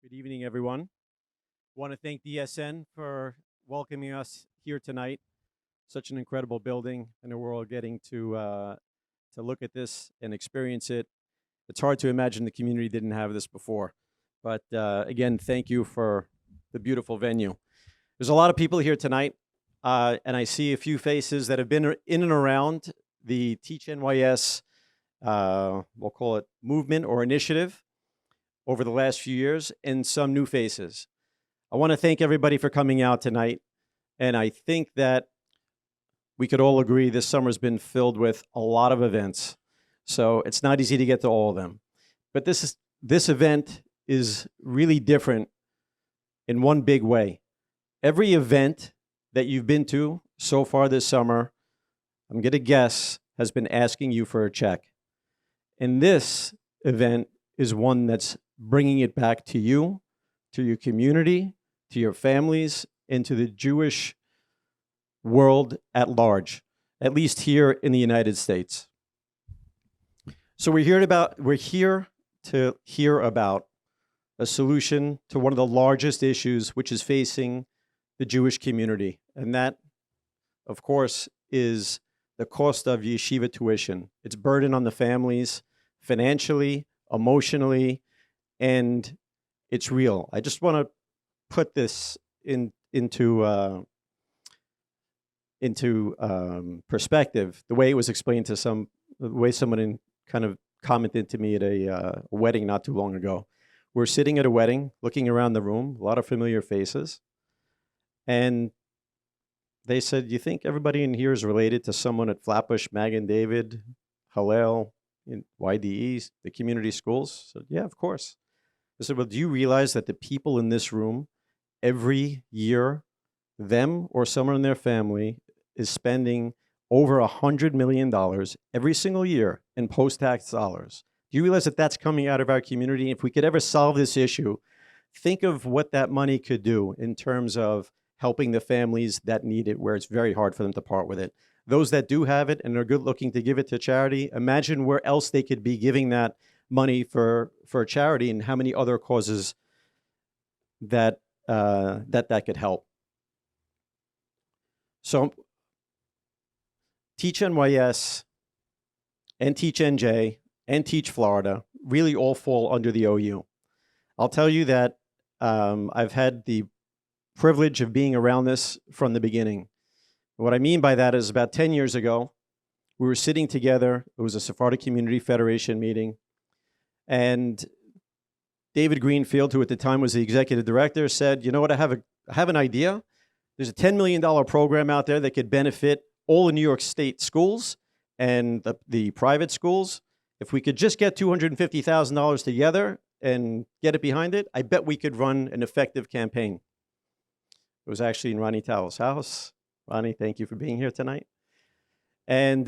Good evening, everyone. Want to thank DSN for welcoming us here tonight. Such an incredible building, and we're all getting to look at this and experience it. It's hard to imagine the community didn't have this before, but again, thank you for the beautiful venue. There's a lot of people here tonight, and I see a few faces that have been in and around the Teach NYS. We'll call it movement or initiative over the last few years, and some new faces. I want to thank everybody for coming out tonight. And I think that we could all agree this summer's been filled with a lot of events. So it's not easy to get to all of them. But this event is really different in one big way. Every event that you've been to so far this summer, I'm going to guess, has been asking you for a check. And this event is one that's bringing it back to you, to your community, to your families, and to the Jewish world at large, at least here in the United States. So we're here to hear about a solution to one of the largest issues which is facing the Jewish community. And that, of course, is the cost of yeshiva tuition. It's burden on the families financially, emotionally, and it's real. I just want to put this into perspective. The way it was explained to the way someone kind of commented to me at a wedding not too long ago. We're sitting at a wedding, looking around the room, a lot of familiar faces, and they said, "You think everybody in here is related to someone at Flatbush, Magen David, Hillel, in YDE, the community schools?" So, yeah, of course. I said, "Well, do you realize that the people in this room, every year, them or someone in their family is spending over $100 million every single year in post-tax dollars? Do you realize that that's coming out of our community? If we could ever solve this issue, think of what that money could do in terms of helping the families that need it, where it's very hard for them to part with it. Those that do have it and are good looking to give it to charity, imagine where else they could be giving that money for charity and how many other causes that that could help." So Teach NYS and Teach NJ and Teach Florida really all fall under the OU. I'll tell you that I've had the privilege of being around this from the beginning. What I mean by that is about 10 years ago, we were sitting together. It was a Sephardic Community Federation meeting. And David Greenfield, who at the time was the executive director, said, "You know what, I have an idea. There's a $10 million program out there that could benefit all the New York State schools and the private schools. If we could just get $250,000 together and get it behind it, I bet we could run an effective campaign." It was actually in Ronnie Towell's house. Ronnie, thank you for being here tonight. And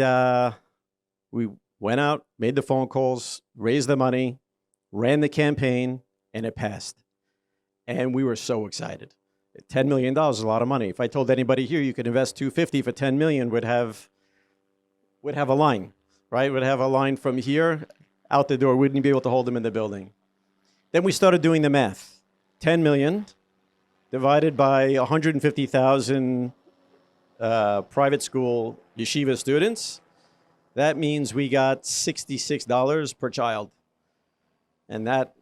we went out, made the phone calls, raised the money, ran the campaign, and it passed. And we were so excited. $10 million is a lot of money. If I told anybody here you could invest $250 for $10 million, would have a line, right? Would have a line from here out the door. Wouldn't be able to hold them in the building. Then we started doing the math. 10 million divided by 150,000 private school yeshiva students. That means we got $66 per child. And that,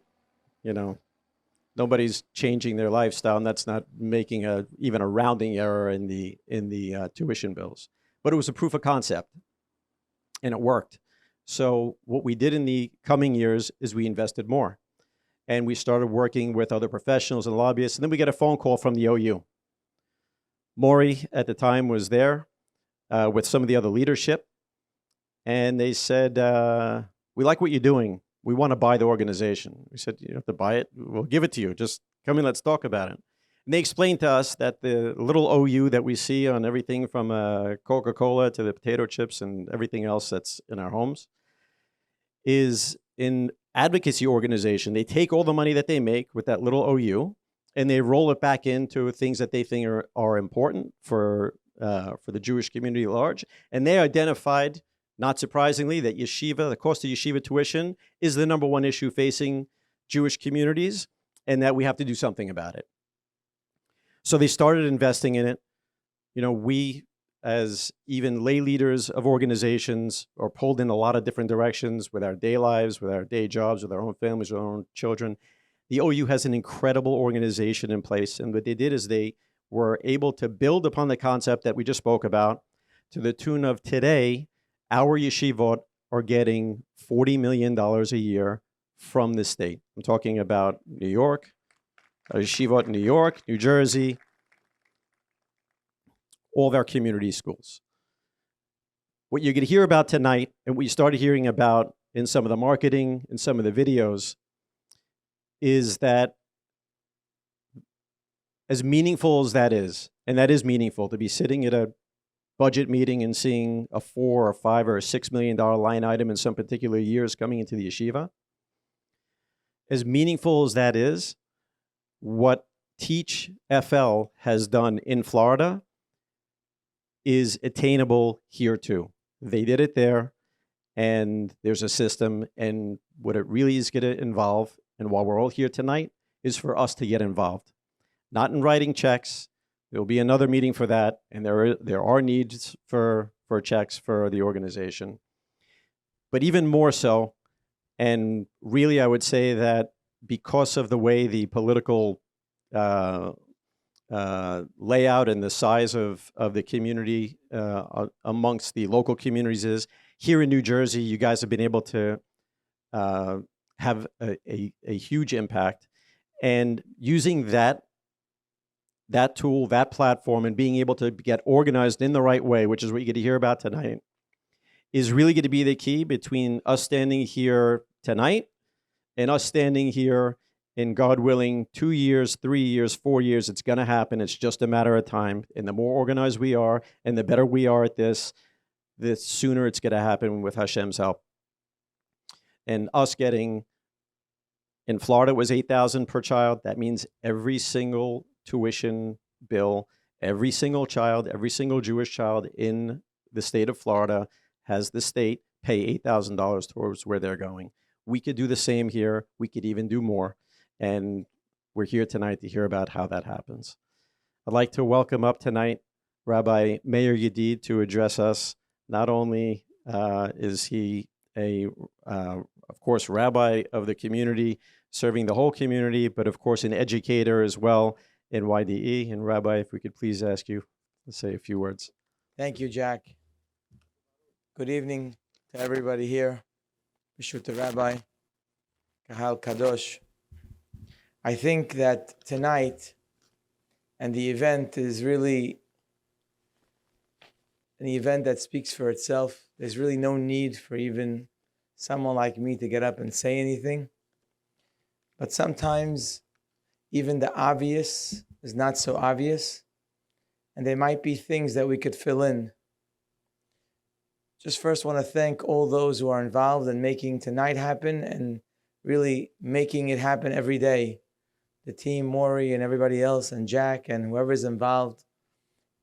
nobody's changing their lifestyle, and that's not making even a rounding error in the tuition bills. But it was a proof of concept, and it worked. So what we did in the coming years is we invested more. And we started working with other professionals and lobbyists, and then we get a phone call from the OU. Maury, at the time, was there with some of the other leadership, and they said, "We like what you're doing. We want to buy the organization." We said, "You don't have to buy it. We'll give it to you. Just come in, let's talk about it." And they explained to us that the little OU that we see on everything from Coca-Cola to the potato chips and everything else that's in our homes is an advocacy organization. They take all the money that they make with that little OU and they roll it back into things that they think are important for the Jewish community at large. And they identified, not surprisingly, that yeshiva, the cost of yeshiva tuition, is the number one issue facing Jewish communities. and that we have to do something about it. So they started investing in it. We, as even lay leaders of organizations, are pulled in a lot of different directions with our day lives, with our day jobs, with our own families, with our own children. The OU has an incredible organization in place, and what they did is they were able to build upon the concept that we just spoke about, to the tune of today, our yeshivot are getting $40 million a year from the state. I'm talking about New York, yeshivot in New York, New Jersey, all of our community schools. What you're going to hear about tonight, and what you started hearing about in some of the marketing and some of the videos, is that as meaningful as that is, and that is meaningful to be sitting at a budget meeting and seeing a $4 or $5 or $6 million line item in some particular years coming into the yeshiva, as meaningful as that is, what Teach FL has done in Florida is attainable here too. They did it there, and there's a system, and what it really is going to involve, and while we're all here tonight, is for us to get involved. Not in writing checks. There'll be another meeting for that, and there are needs for checks for the organization. But even more so, and really I would say that because of the way the political layout and the size of the community amongst the local communities is, here in New Jersey, you guys have been able to have a huge impact. And using that tool, that platform, and being able to get organized in the right way, which is what you get to hear about tonight, is really going to be the key between us standing here tonight and us standing here in, God willing, 2 years, 3 years, 4 years. It's going to happen. It's just a matter of time. And the more organized we are and the better we are at this, the sooner it's going to happen with Hashem's help. And us getting, in Florida, it was $8,000 per child. That means every single tuition bill, every single child, every single Jewish child in the state of Florida has the state pay $8,000 towards where they're going. We could do the same here. We could even do more. And we're here tonight to hear about how that happens. I'd like to welcome up tonight Rabbi Meir Yedid to address us. Not only is he of course, rabbi of the community, serving the whole community, but of course an educator as well in YDE. And Rabbi, if we could please ask you to say a few words. Thank you, Jack. Good evening to everybody here. B'shut Rabbi, Kahal Kadosh. I think that tonight and the event is really an event that speaks for itself. There's really no need for even someone like me to get up and say anything. But sometimes even the obvious is not so obvious, and there might be things that we could fill in. Just first want to thank all those who are involved in making tonight happen and really making it happen every day. The team, Maury and everybody else, and Jack and whoever's involved.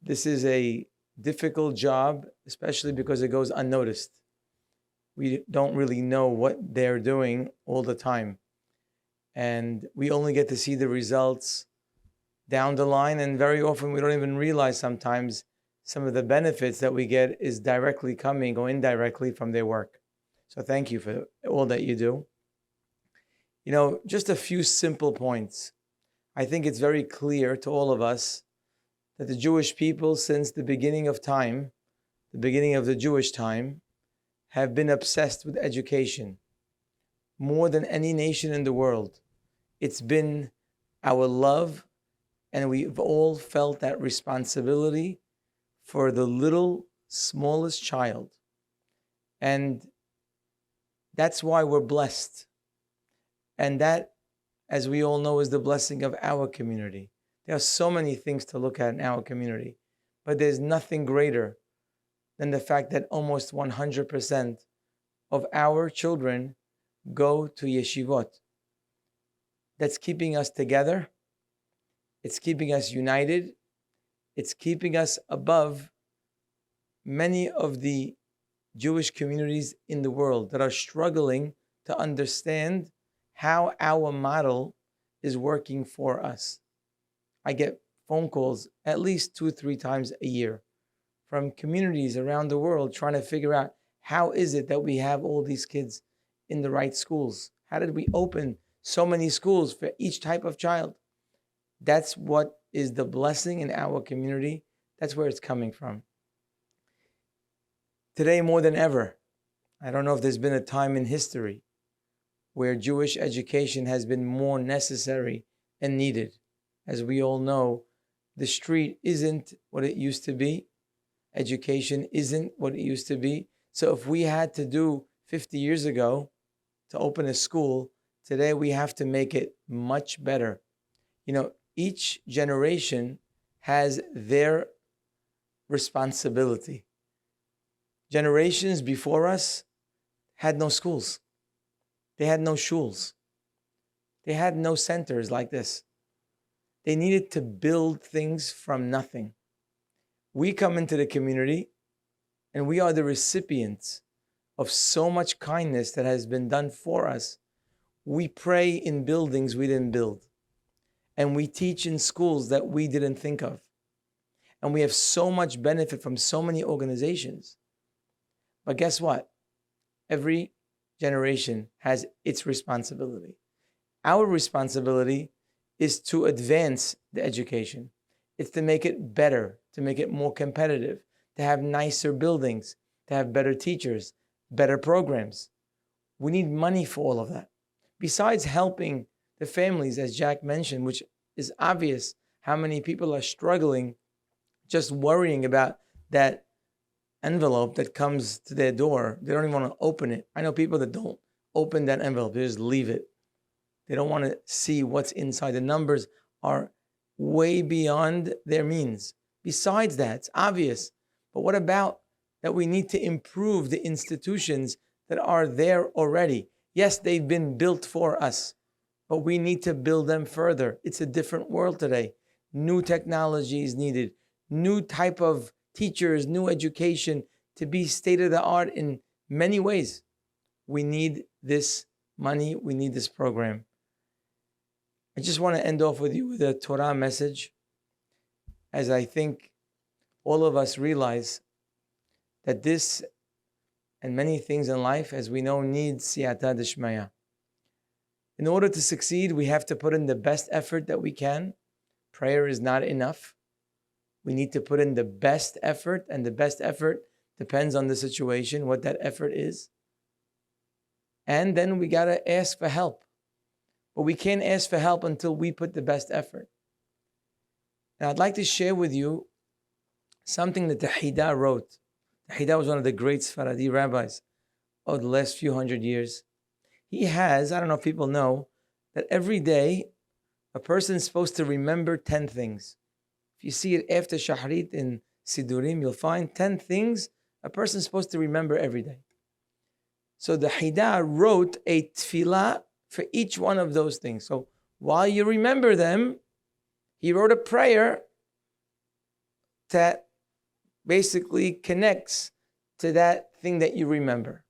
This is a difficult job, especially because it goes unnoticed. We don't really know what they're doing all the time. And we only get to see the results down the line, and very often we don't even realize sometimes some of the benefits that we get is directly coming or indirectly from their work. So thank you for all that you do. Just a few simple points. I think it's very clear to all of us that the Jewish people, since the beginning of time, the beginning of the Jewish time, have been obsessed with education more than any nation in the world. It's been our love, and we've all felt that responsibility for the little, smallest child. And that's why we're blessed. And that, as we all know, is the blessing of our community. There are so many things to look at in our community, but there's nothing greater than the fact that almost 100% of our children go to yeshivot. That's keeping us together. It's keeping us united. It's keeping us above many of the Jewish communities in the world that are struggling to understand how our model is working for us. I get phone calls at least 2-3 times a year from communities around the world trying to figure out how is it that we have all these kids in the right schools? How did we open so many schools for each type of child? That's what is the blessing in our community. That's where it's coming from. Today, more than ever, I don't know if there's been a time in history where Jewish education has been more necessary and needed. As we all know, the street isn't what it used to be. Education isn't what it used to be. So if we had to do 50 years ago to open a school, today we have to make it much better. Each generation has their responsibility. Generations before us had no schools. They had no shuls. They had no centers like this. They needed to build things from nothing. We come into the community and we are the recipients of so much kindness that has been done for us. We pray in buildings we didn't build. And we teach in schools that we didn't think of. And we have so much benefit from so many organizations. But guess what? Every generation has its responsibility. Our responsibility is to advance the education. It's to make it better, to make it more competitive, to have nicer buildings, to have better teachers, better programs. We need money for all of that. Besides helping the families, as Jack mentioned, which is obvious how many people are struggling just worrying about that envelope that comes to their door. They don't even want to open it. I know people that don't open that envelope. They just leave it. They don't want to see what's inside. The numbers are way beyond their means. Besides that, it's obvious. But what about that we need to improve the institutions that are there already? Yes, they've been built for us, but we need to build them further. It's a different world today. New technology is needed, new type of teachers, new education to be state of the art in many ways. We need this money. We need this program. I just want to end off with you with a Torah message, as I think all of us realize that this and many things in life, as we know, need siyata d'shmaya. In order to succeed, we have to put in the best effort that we can. Prayer is not enough. We need to put in the best effort, and the best effort depends on the situation, what that effort is. And then we got to ask for help. But we can't ask for help until we put the best effort. And I'd like to share with you something that the Hida wrote. The Hida was one of the great Sfaradi rabbis of the last few hundred years. He has, I don't know if people know, that every day a person is supposed to remember 10 things. If you see it after Shahrit in Sidurim, you'll find 10 things a person is supposed to remember every day. So the Hida wrote a tefillah for each one of those things. So while you remember them, he wrote a prayer that basically connects to that thing that you remember.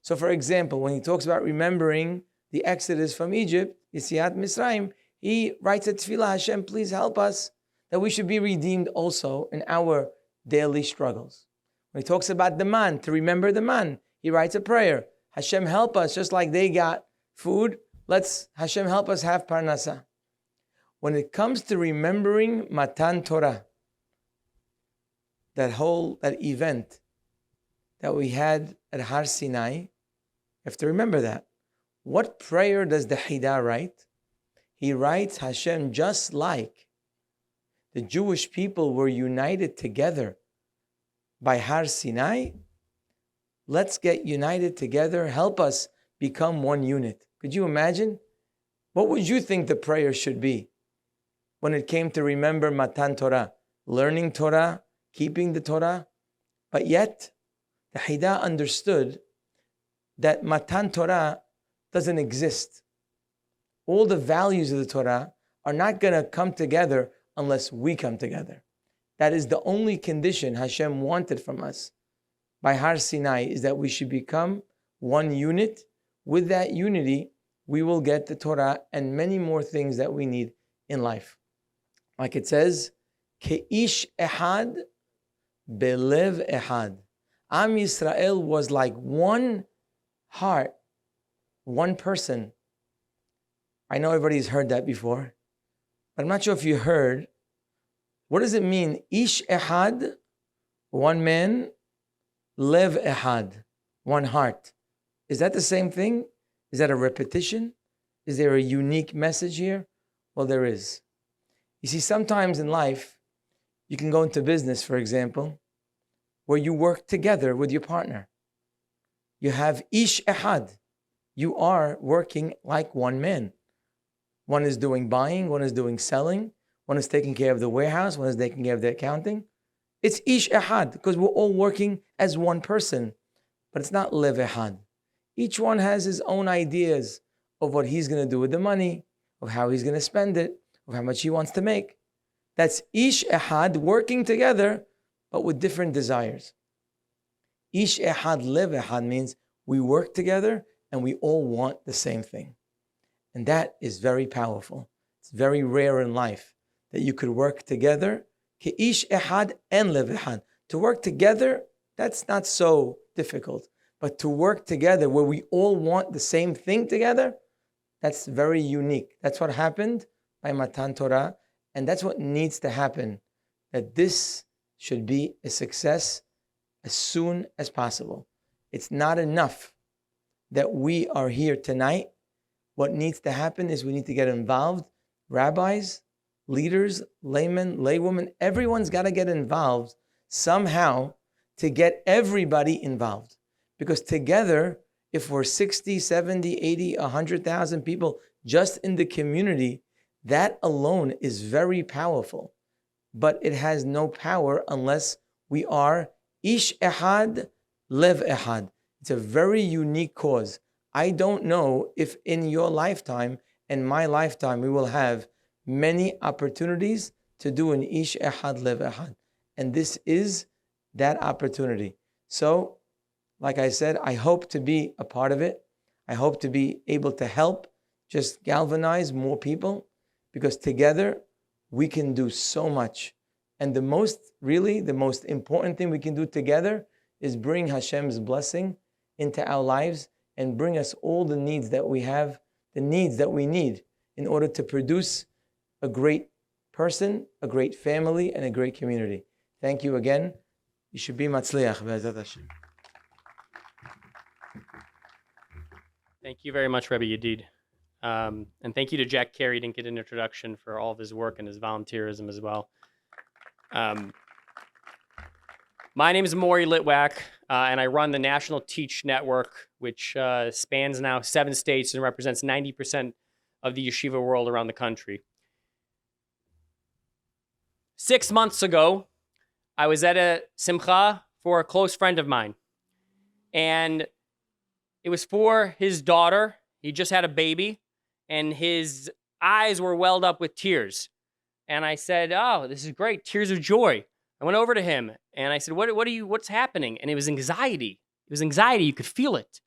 So for example, when he talks about remembering the exodus from Egypt, Yetziat Mitzrayim, he writes a tefillah, Hashem, please help us, that we should be redeemed also in our daily struggles. When he talks about the man, to remember the man, he writes a prayer, Hashem, help us, just like they got food, Hashem help us have parnasa. When it comes to remembering Matan Torah, that event that we had at Har Sinai, you have to remember that. What prayer does the Hida write? He writes, Hashem, just like the Jewish people were united together by Har Sinai, let's get united together. Help us become one unit. Could you imagine? What would you think the prayer should be when it came to remember Matan Torah? Learning Torah, keeping the Torah. But yet, the Hida understood that Matan Torah doesn't exist. All the values of the Torah are not going to come together unless we come together. That is the only condition Hashem wanted from us by Har Sinai, is that we should become one unit. With that unity, we will get the Torah and many more things that we need in life. Like it says, Ke'ish ehad belev ehad. Am Yisrael was like one heart, one person. I know everybody's heard that before, but I'm not sure if you heard. What does it mean? Ish ehad, one man, lev ehad, one heart. Is that the same thing? Is that a repetition? Is there a unique message here? Well, there is. You see, sometimes in life, you can go into business, for example, where you work together with your partner. You have ish ehad. You are working like one man. One is doing buying, one is doing selling, one is taking care of the warehouse, one is taking care of the accounting. It's ish ehad because we're all working as one person, but it's not lev ehad. Each one has his own ideas of what he's going to do with the money, of how he's going to spend it, of how much he wants to make. That's ish ehad, working together, but with different desires. Ish ehad lev ehad means we work together and we all want the same thing. And that is very powerful. It's very rare in life that you could work together. Ke'ish ehad and lev ehad. To work together, that's not so difficult. But to work together where we all want the same thing together, that's very unique. That's what happened by Matan Torah. And that's what needs to happen. That this should be a success as soon as possible. It's not enough that we are here tonight. What needs to happen is we need to get involved. Rabbis, leaders, laymen, laywomen, everyone's got to get involved somehow to get everybody involved. Because together, if we're 60, 70, 80, 100,000 people just in the community, that alone is very powerful. But it has no power unless we are ish ehad, lev ehad. It's a very unique cause. I don't know if in your lifetime and my lifetime we will have many opportunities to do an ish ehad, lev ehad. And this is that opportunity. So, like I said, I hope to be a part of it. I hope to be able to help just galvanize more people, because together we can do so much. And the most important thing we can do together is bring Hashem's blessing into our lives and bring us all the needs that we have, the needs that we need in order to produce a great person, a great family, and a great community. Thank you again. You should be matzliach, be'ezrat Hashem. Thank you very much, Rebbe Yedid. And thank you to Jack Carey. Didn't get an introduction for all of his work and his volunteerism as well. My name is Maury Litwack, and I run the National Teach Network, which spans now 7 states and represents 90% of the yeshiva world around the country. 6 months ago, I was at a simcha for a close friend of mine, and it was for his daughter. He just had a baby, and his eyes were welled up with tears. And I said, "Oh, this is great, tears of joy." I went over to him and I said, what's happening? And it was anxiety. It was anxiety. You could feel it.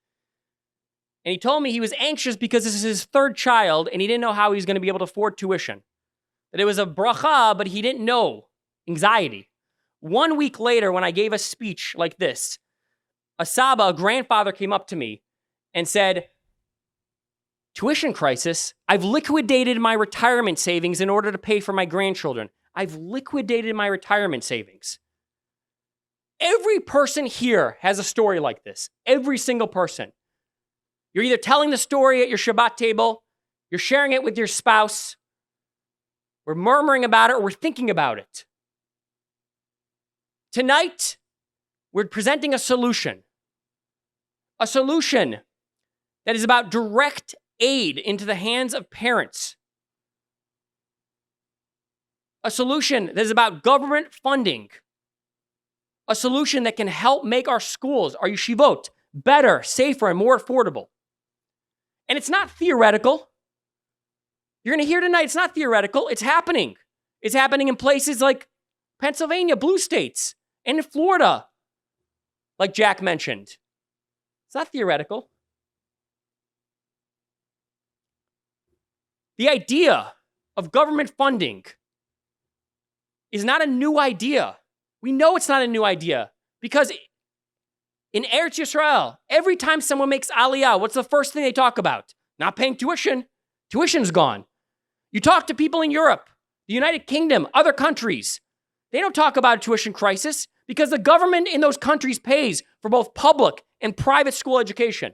And he told me he was anxious because this is his 3rd child and he didn't know how he was going to be able to afford tuition. That it was a bracha, but he didn't know. Anxiety. 1 week later, when I gave a speech like this, a grandfather, came up to me and said, "Tuition crisis? I've liquidated my retirement savings in order to pay for my grandchildren. I've liquidated my retirement savings." Every person here has a story like this. Every single person. You're either telling the story at your Shabbat table, you're sharing it with your spouse, we're murmuring about it, or we're thinking about it. Tonight, we're presenting a solution. A solution that is about direct aid into the hands of parents. A solution that is about government funding. A solution that can help make our schools, our yeshivot, better, safer, and more affordable. And it's not theoretical. You're going to hear tonight, it's not theoretical. It's happening. It's happening in places like Pennsylvania, blue states, and in Florida, like Jack mentioned. It's not theoretical. The idea of government funding is not a new idea. We know it's not a new idea because in Eretz Yisrael, every time someone makes Aliyah, what's the first thing they talk about? Not paying tuition. Tuition's gone. You talk to people in Europe, the United Kingdom, other countries. They don't talk about a tuition crisis because the government in those countries pays for both public and private school education.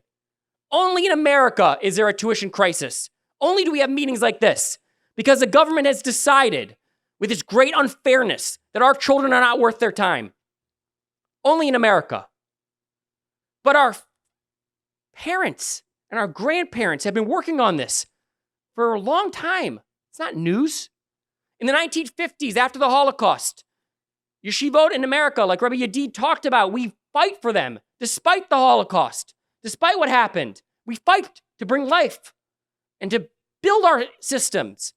Only in America is there a tuition crisis. Only do we have meetings like this because the government has decided with its great unfairness that our children are not worth their time. Only in America. But our parents and our grandparents have been working on this for a long time. It's not news. In the 1950s, after the Holocaust, yeshivot in America, like Rabbi Yadid talked about, we fight for them despite the Holocaust, despite what happened. We fight to bring life and to build our systems.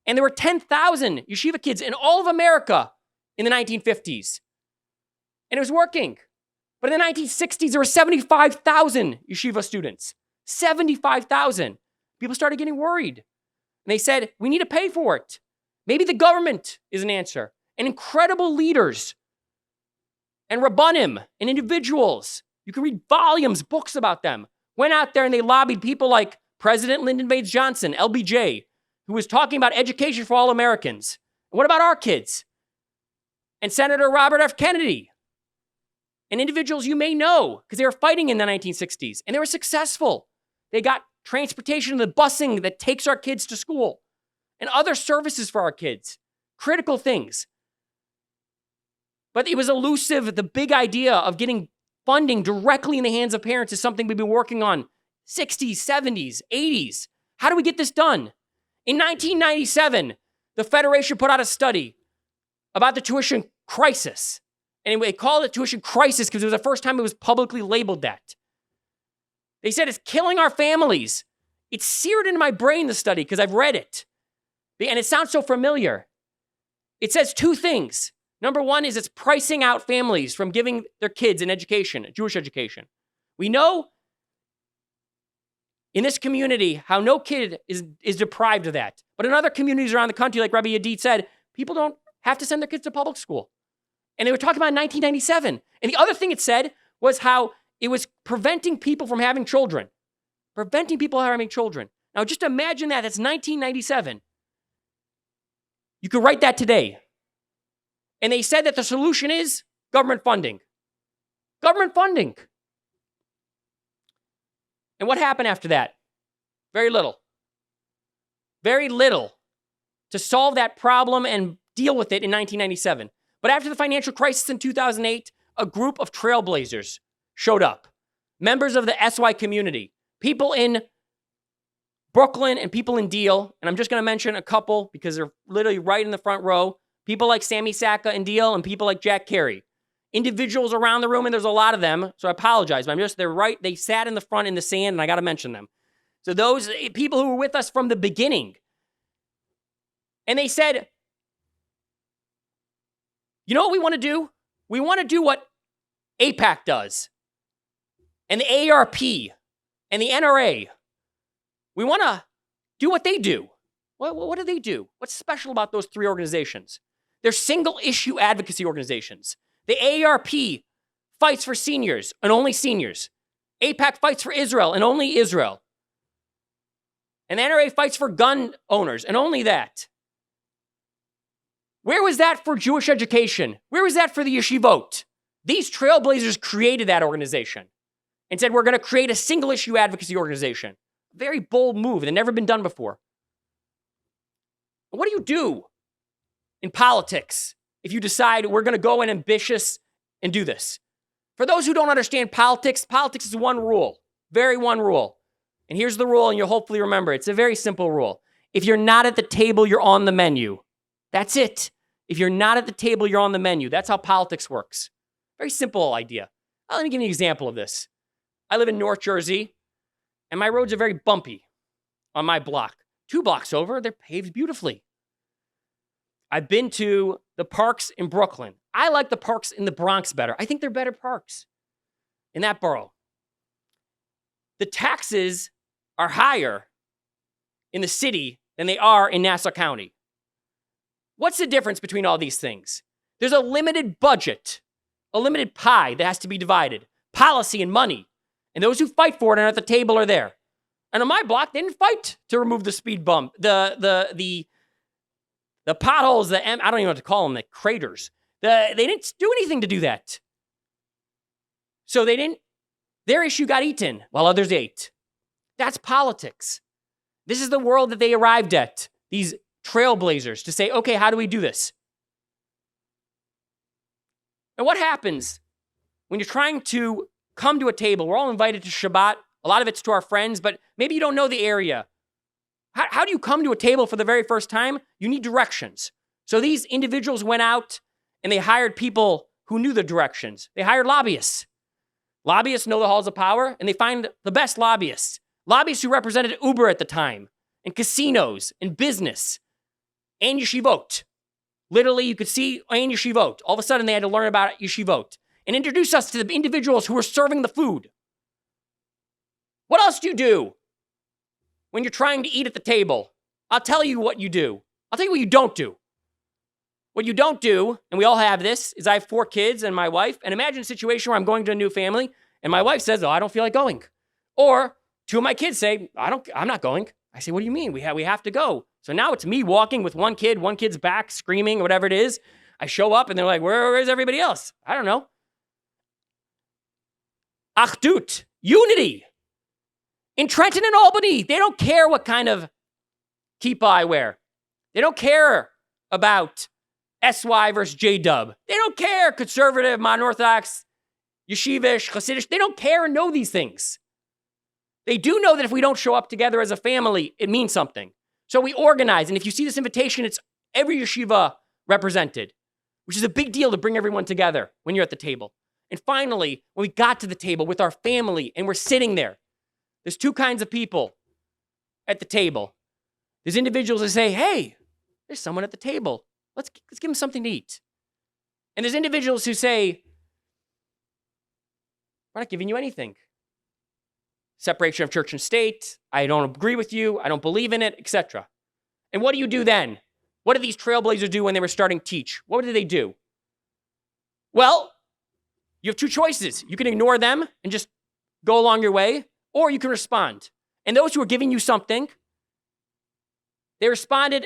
And there were 10,000 yeshiva kids in all of America in the 1950s. And it was working. But in the 1960s, there were 75,000 yeshiva students. 75,000. People started getting worried. And they said, we need to pay for it. Maybe the government is an answer. And incredible leaders and rabbanim and individuals, you can read volumes, books about them, went out there and they lobbied people like President Lyndon Baines Johnson, LBJ, who was talking about education for all Americans. And what about our kids? And Senator Robert F. Kennedy. And individuals you may know because they were fighting in the 1960s and they were successful. They got transportation, the busing that takes our kids to school and other services for our kids, critical things. But it was elusive. The big idea of getting funding directly in the hands of parents is something we've been working on 60s, 70s, 80s. How do we get this done? In 1997, the Federation put out a study about the tuition crisis. And they called it tuition crisis because it was the first time it was publicly labeled that. They said it's killing our families. It's seared into my brain, the study, because I've read it. And it sounds so familiar. It says two things. Number one is it's pricing out families from giving their kids an education, a Jewish education. We know in this community how no kid is deprived of that. But in other communities around the country, like Rabbi Yadid said, people don't have to send their kids to public school. And they were talking about 1997. And the other thing it said was how it was preventing people from having children. Preventing people from having children. Now just imagine that. That's 1997. You could write that today. And they said that the solution is government funding. Government funding. And what happened after that? Very little. Very little to solve that problem and deal with it in 1997. But after the financial crisis in 2008, a group of trailblazers showed up. Members of the SY community. People in Brooklyn and people in Deal. And I'm just going to mention a couple because they're literally right in the front row. People like Sammy Sacca in Deal and people like Jack Carey. Individuals around the room, and there's a lot of them, so I apologize, but they're right. They sat in the front in the sand, and I got to mention them. So those people who were with us from the beginning. And they said, you know what we want to do? We want to do what AIPAC does, and the AARP, and the NRA. We want to do what they do. What do they do? What's special about those three organizations? They're single-issue advocacy organizations. The AARP fights for seniors and only seniors. AIPAC fights for Israel and only Israel. And the NRA fights for gun owners and only that. Where was that for Jewish education? Where was that for the yeshivot? These trailblazers created that organization and said, we're going to create a single-issue advocacy organization. Very bold move that had never been done before. What do you do in politics if you decide we're going to go in ambitious and do this? For those who don't understand politics, politics is one rule, very one rule. And here's the rule, and you'll hopefully remember. It's a very simple rule. If you're not at the table, you're on the menu. That's it. If you're not at the table, you're on the menu. That's how politics works. Very simple idea. Let me give you an example of this. I live in North Jersey, and my roads are very bumpy on my block. 2 blocks over, they're paved beautifully. I've been to the parks in Brooklyn. I like the parks in the Bronx better. I think they're better parks in that borough. The taxes are higher in the city than they are in Nassau County. What's the difference between all these things? There's a limited budget, a limited pie that has to be divided, policy and money. And those who fight for it and are at the table are there. And on my block, they didn't fight to remove the speed bump, the potholes, I don't even know what to call them, the craters. They didn't do anything to do that. So their issue got eaten while others ate. That's politics. This is the world that they arrived at, these trailblazers, to say, okay, how do we do this? And what happens when you're trying to come to a table? We're all invited to Shabbat. A lot of it's to our friends, but maybe you don't know the area. How do you come to a table for the very first time? You need directions. So these individuals went out and they hired people who knew the directions. They hired lobbyists. Lobbyists know the halls of power, and they find the best lobbyists. Lobbyists who represented Uber at the time, and casinos, and business, and yeshivot. Literally, you could see and yeshivot. All of a sudden, they had to learn about yeshivot and introduce us to the individuals who were serving the food. What else do you do when you're trying to eat at the table? I'll tell you what you do. I'll tell you what you don't do. What you don't do, and we all have this, is I have 4 kids and my wife, and imagine a situation where I'm going to a new family, and my wife says, oh, I don't feel like going. Or 2 of my kids say, I'm not going. I say, what do you mean? We have to go. So now it's me walking with one kid's back, screaming, whatever it is. I show up, and they're like, where's everybody else? I don't know. Achdut, unity. In Trenton and Albany, they don't care what kind of kippah I wear. They don't care about SY versus J-Dub. They don't care, conservative, modern Orthodox, yeshivish, Hasidish. They don't care and know these things. They do know that if we don't show up together as a family, it means something. So we organize, and if you see this invitation, it's every yeshiva represented, which is a big deal to bring everyone together when you're at the table. And finally, when we got to the table with our family and we're sitting there, there's 2 kinds of people at the table. There's individuals that say, hey, there's someone at the table. Let's give them something to eat. And there's individuals who say, we're not giving you anything. Separation of church and state. I don't agree with you. I don't believe in it, etc. And what do you do then? What did these trailblazers do when they were starting to teach? What did they do? Well, you have 2 choices. You can ignore them and just go along your way, or you can respond. And those who are giving you something, they responded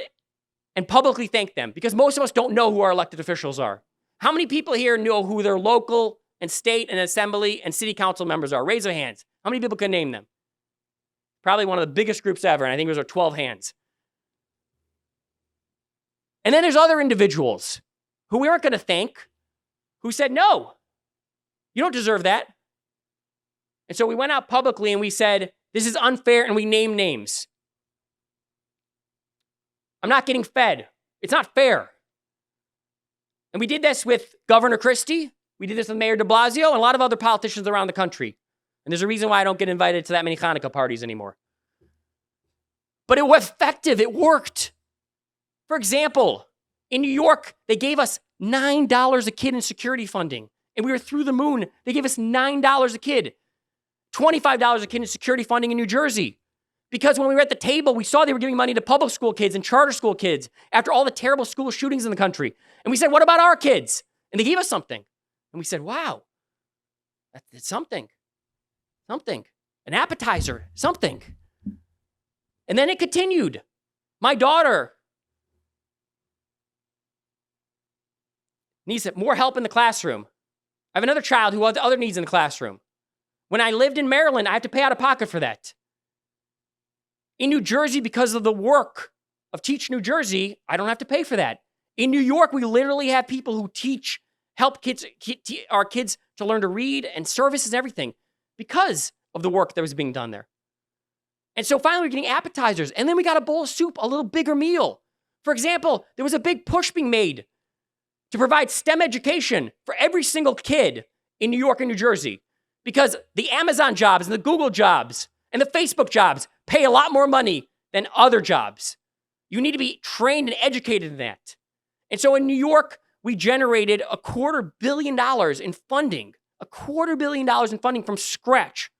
and publicly thanked them, because most of us don't know who our elected officials are. How many people here know who their local and state and assembly and city council members are? Raise their hands. How many people can name them? Probably one of the biggest groups ever, and I think those are 12 hands. And then there's other individuals who we aren't going to thank, who said, no, you don't deserve that. And so we went out publicly and we said, this is unfair, and we named names. I'm not getting fed. It's not fair. And we did this with Governor Christie. We did this with Mayor de Blasio and a lot of other politicians around the country. And there's a reason why I don't get invited to that many Hanukkah parties anymore. But it was effective. It worked. For example, in New York, they gave us $9 a kid in security funding. And we were through the moon. They gave us $9 a kid. $25 a kid in security funding in New Jersey. Because when we were at the table, we saw they were giving money to public school kids and charter school kids after all the terrible school shootings in the country. And we said, what about our kids? And they gave us something. And we said, wow, that's something. Something. An appetizer. Something. And then it continued. My daughter needs more help in the classroom. I have another child who has other needs in the classroom. When I lived in Maryland, I have to pay out of pocket for that. In New Jersey, because of the work of Teach New Jersey, I don't have to pay for that. In New York, we literally have people who help our kids to learn to read and services and everything because of the work that was being done there. And so finally, we're getting appetizers. And then we got a bowl of soup, a little bigger meal. For example, there was a big push being made to provide STEM education for every single kid in New York and New Jersey, because the Amazon jobs and the Google jobs and the Facebook jobs pay a lot more money than other jobs. You need to be trained and educated in that. And so in New York, we generated $250 million in funding, $250 million in funding from scratch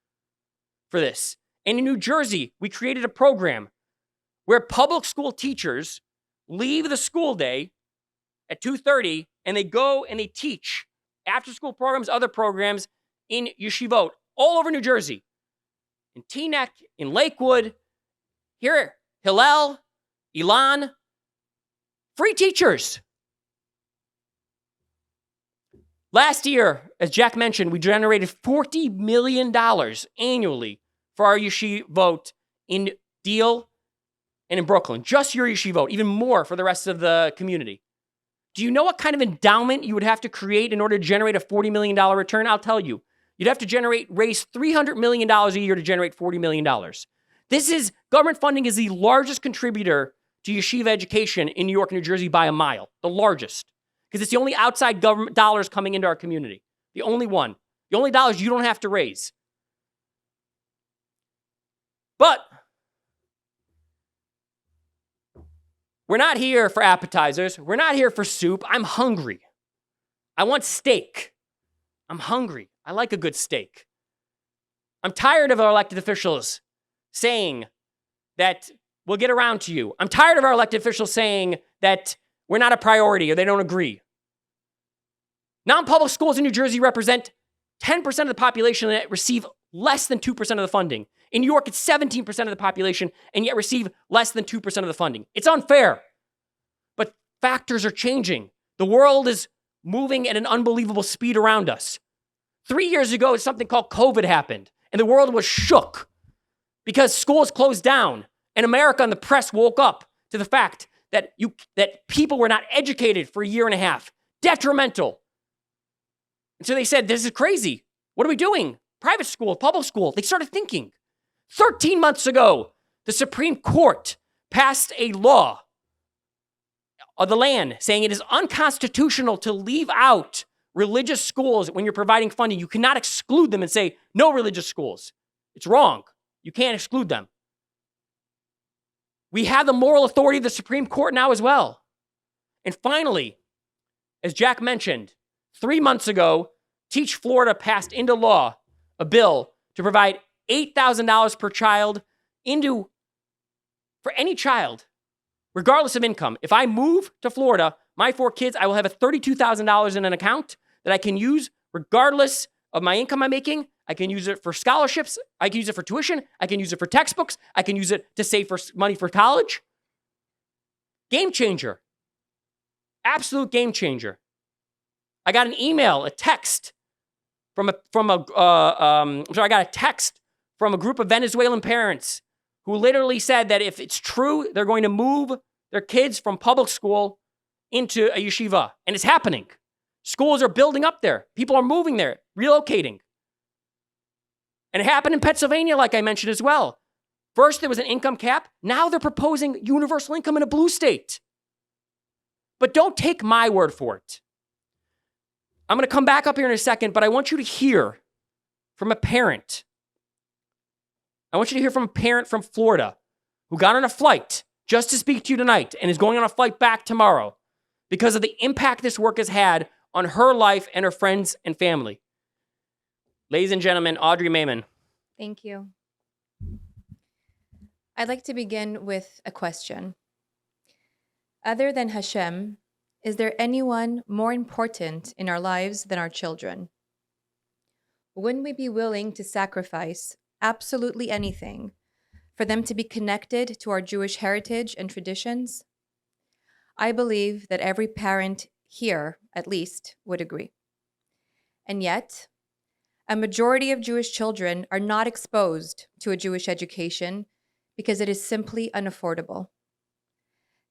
for this. And in New Jersey, we created a program where public school teachers leave the school day at 2:30 and they go and they teach after school programs, other programs in yeshivot all over New Jersey, in Teaneck, in Lakewood, here, Hillel, Elon, free teachers. Last year, as Jack mentioned, we generated $40 million annually for our yeshivot in Deal and in Brooklyn. Just your yeshivot, even more for the rest of the community. Do you know what kind of endowment you would have to create in order to generate a $40 million return? I'll tell you. You'd have to raise $300 million a year to generate $40 million. Government funding is the largest contributor to yeshiva education in New York and New Jersey by a mile. The largest. Because it's the only outside government dollars coming into our community. The only one. The only dollars you don't have to raise. But we're not here for appetizers. We're not here for soup. I'm hungry. I want steak. I'm hungry. I like a good steak. I'm tired of our elected officials saying that we'll get around to you. I'm tired of our elected officials saying that we're not a priority or they don't agree. Non-public schools in New Jersey represent 10% of the population that receive less than 2% of the funding. In New York, it's 17% of the population and yet receive less than 2% of the funding. It's unfair. But factors are changing. The world is moving at an unbelievable speed around us. 3 years ago, something called COVID happened, and the world was shook because schools closed down, and America and the press woke up to the fact that people were not educated for a year and a half. Detrimental. And so they said, this is crazy. What are we doing? Private school, public school. They started thinking. 13 months ago, the Supreme Court passed a law of the land saying it is unconstitutional to leave out religious schools when you're providing funding. You cannot exclude them and say, no religious schools. It's wrong. You can't exclude them. We have the moral authority of the Supreme Court now as well. And finally, as Jack mentioned, 3 months ago, Teach Florida passed into law a bill to provide $8,000 per child for any child, regardless of income. If I move to Florida, my 4 kids, I will have a $32,000 in an account that I can use regardless of my income I'm making. I can use it for scholarships. I can use it for tuition. I can use it for textbooks. I can use it to save for money for college. Game changer. Absolute game changer. I got an email, a text I got a text from a group of Venezuelan parents who literally said that if it's true, they're going to move their kids from public school into a yeshiva. And it's happening. Schools are building up there. People are moving there, relocating. And it happened in Pennsylvania, like I mentioned as well. First, there was an income cap. Now they're proposing universal income in a blue state. But don't take my word for it. I'm going to come back up here in a second, but I want you to hear from a parent. I want you to hear from a parent from Florida who got on a flight just to speak to you tonight and is going on a flight back tomorrow because of the impact this work has had on her life and her friends and family. Ladies and gentlemen, Audrey Mayman. Thank you. I'd like to begin with a question. Other than Hashem, is there anyone more important in our lives than our children? Wouldn't we be willing to sacrifice absolutely anything for them to be connected to our Jewish heritage and traditions? I believe that every parent here, at least, would agree. And yet, a majority of Jewish children are not exposed to a Jewish education because it is simply unaffordable.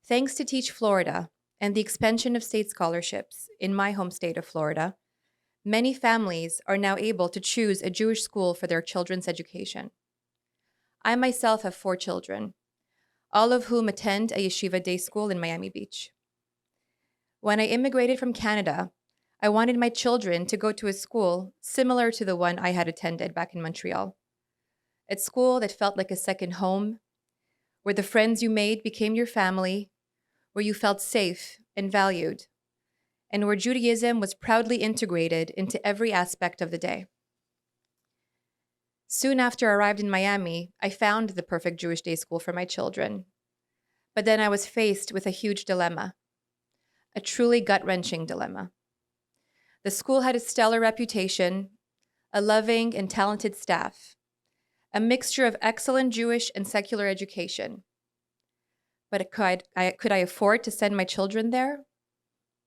Thanks to Teach Florida and the expansion of state scholarships in my home state of Florida, many families are now able to choose a Jewish school for their children's education. I myself have 4 children, all of whom attend a yeshiva day school in Miami Beach. When I immigrated from Canada, I wanted my children to go to a school similar to the one I had attended back in Montreal. A school that felt like a second home, where the friends you made became your family, where you felt safe and valued, and where Judaism was proudly integrated into every aspect of the day. Soon after I arrived in Miami, I found the perfect Jewish day school for my children. But then I was faced with a huge dilemma, a truly gut-wrenching dilemma. The school had a stellar reputation, a loving and talented staff, a mixture of excellent Jewish and secular education. But could I afford to send my children there?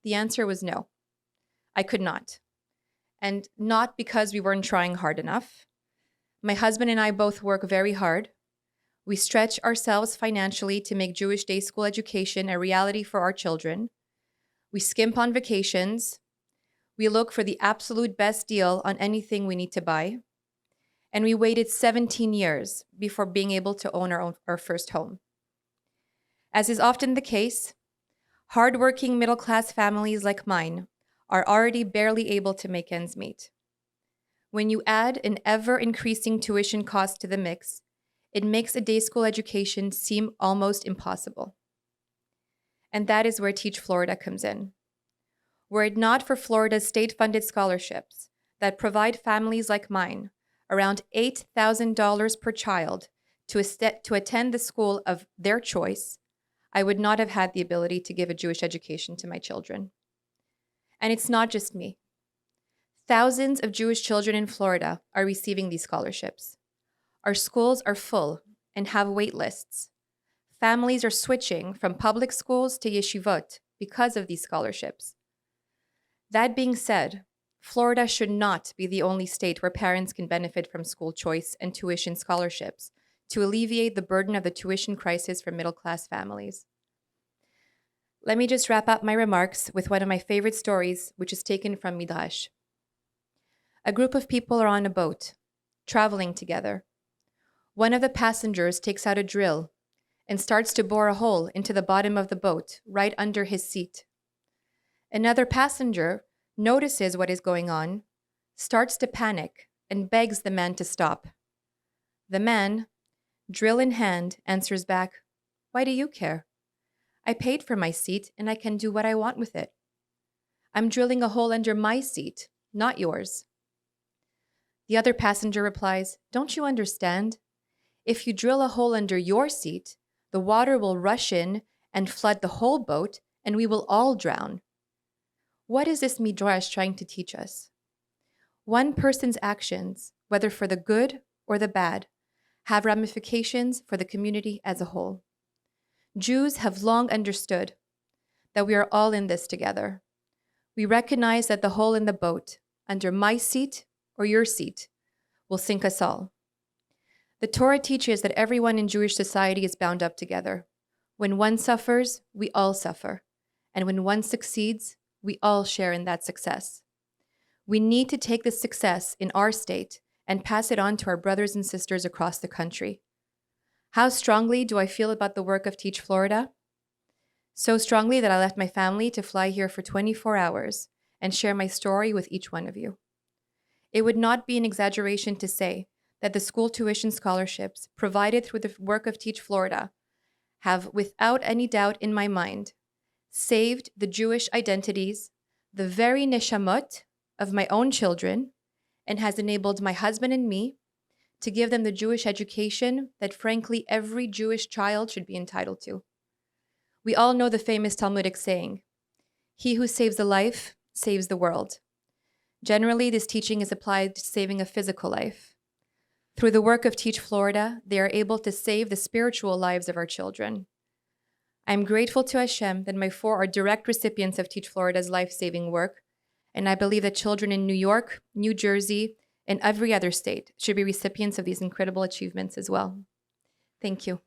The answer was no. I could not. And not because we weren't trying hard enough. My husband and I both work very hard. We stretch ourselves financially to make Jewish day school education a reality for our children. We skimp on vacations. We look for the absolute best deal on anything we need to buy. And we waited 17 years before being able to own our first home. As is often the case, hardworking middle-class families like mine are already barely able to make ends meet. When you add an ever-increasing tuition cost to the mix, it makes a day school education seem almost impossible. And that is where Teach Florida comes in. Were it not for Florida's state-funded scholarships that provide families like mine around $8,000 per child to attend the school of their choice, I would not have had the ability to give a Jewish education to my children. And it's not just me. Thousands of Jewish children in Florida are receiving these scholarships. Our schools are full and have wait lists. Families are switching from public schools to yeshivot because of these scholarships. That being said, Florida should not be the only state where parents can benefit from school choice and tuition scholarships to alleviate the burden of the tuition crisis for middle-class families. Let me just wrap up my remarks with one of my favorite stories, which is taken from Midrash. A group of people are on a boat, traveling together. One of the passengers takes out a drill and starts to bore a hole into the bottom of the boat, right under his seat. Another passenger notices what is going on, starts to panic, and begs the man to stop. The man, drill in hand, answers back, "Why do you care? I paid for my seat and I can do what I want with it. I'm drilling a hole under my seat, not yours." The other passenger replies, "Don't you understand? If you drill a hole under your seat, the water will rush in and flood the whole boat and we will all drown." What is this midrash trying to teach us? One person's actions, whether for the good or the bad, have ramifications for the community as a whole. Jews have long understood that we are all in this together. We recognize that the hole in the boat, under my seat or your seat, will sink us all. The Torah teaches that everyone in Jewish society is bound up together. When one suffers, we all suffer. And when one succeeds, we all share in that success. We need to take this success in our state and pass it on to our brothers and sisters across the country. How strongly do I feel about the work of Teach Florida? So strongly that I left my family to fly here for 24 hours and share my story with each one of you. It would not be an exaggeration to say that the school tuition scholarships provided through the work of Teach Florida have, without any doubt in my mind, saved the Jewish identities, the very neshamot of my own children, and has enabled my husband and me to give them the Jewish education that, frankly, every Jewish child should be entitled to. We all know the famous Talmudic saying, "He who saves a life saves the world." Generally, this teaching is applied to saving a physical life. Through the work of Teach Florida, they are able to save the spiritual lives of our children. I am grateful to Hashem that my four are direct recipients of Teach Florida's life-saving work, and I believe that children in New York, New Jersey, and every other state should be recipients of these incredible achievements as well. Thank you.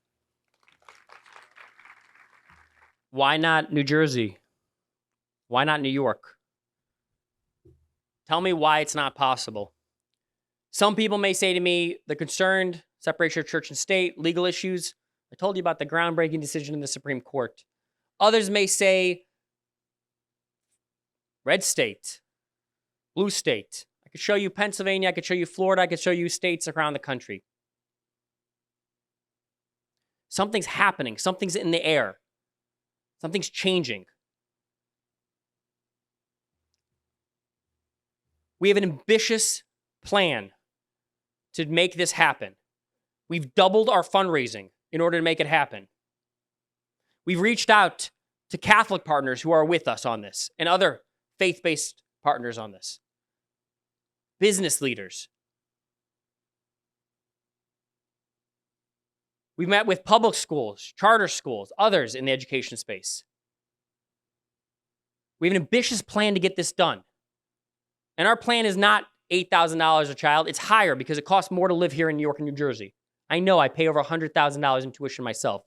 Why not New Jersey? Why not New York? Tell me why it's not possible. Some people may say to me, they're concerned, separation of church and state, legal issues. I told you about the groundbreaking decision in the Supreme Court. Others may say, red state, blue state. I could show you Pennsylvania, I could show you Florida, I could show you states around the country. Something's happening, something's in the air, something's changing. We have an ambitious plan to make this happen. We've doubled our fundraising in order to make it happen. We've reached out to Catholic partners who are with us on this and other faith-based partners on this. Business leaders. We've met with public schools, charter schools, others in the education space. We have an ambitious plan to get this done. And our plan is not $8,000 a child. It's higher because it costs more to live here in New York and New Jersey. I know I pay over $100,000 in tuition myself.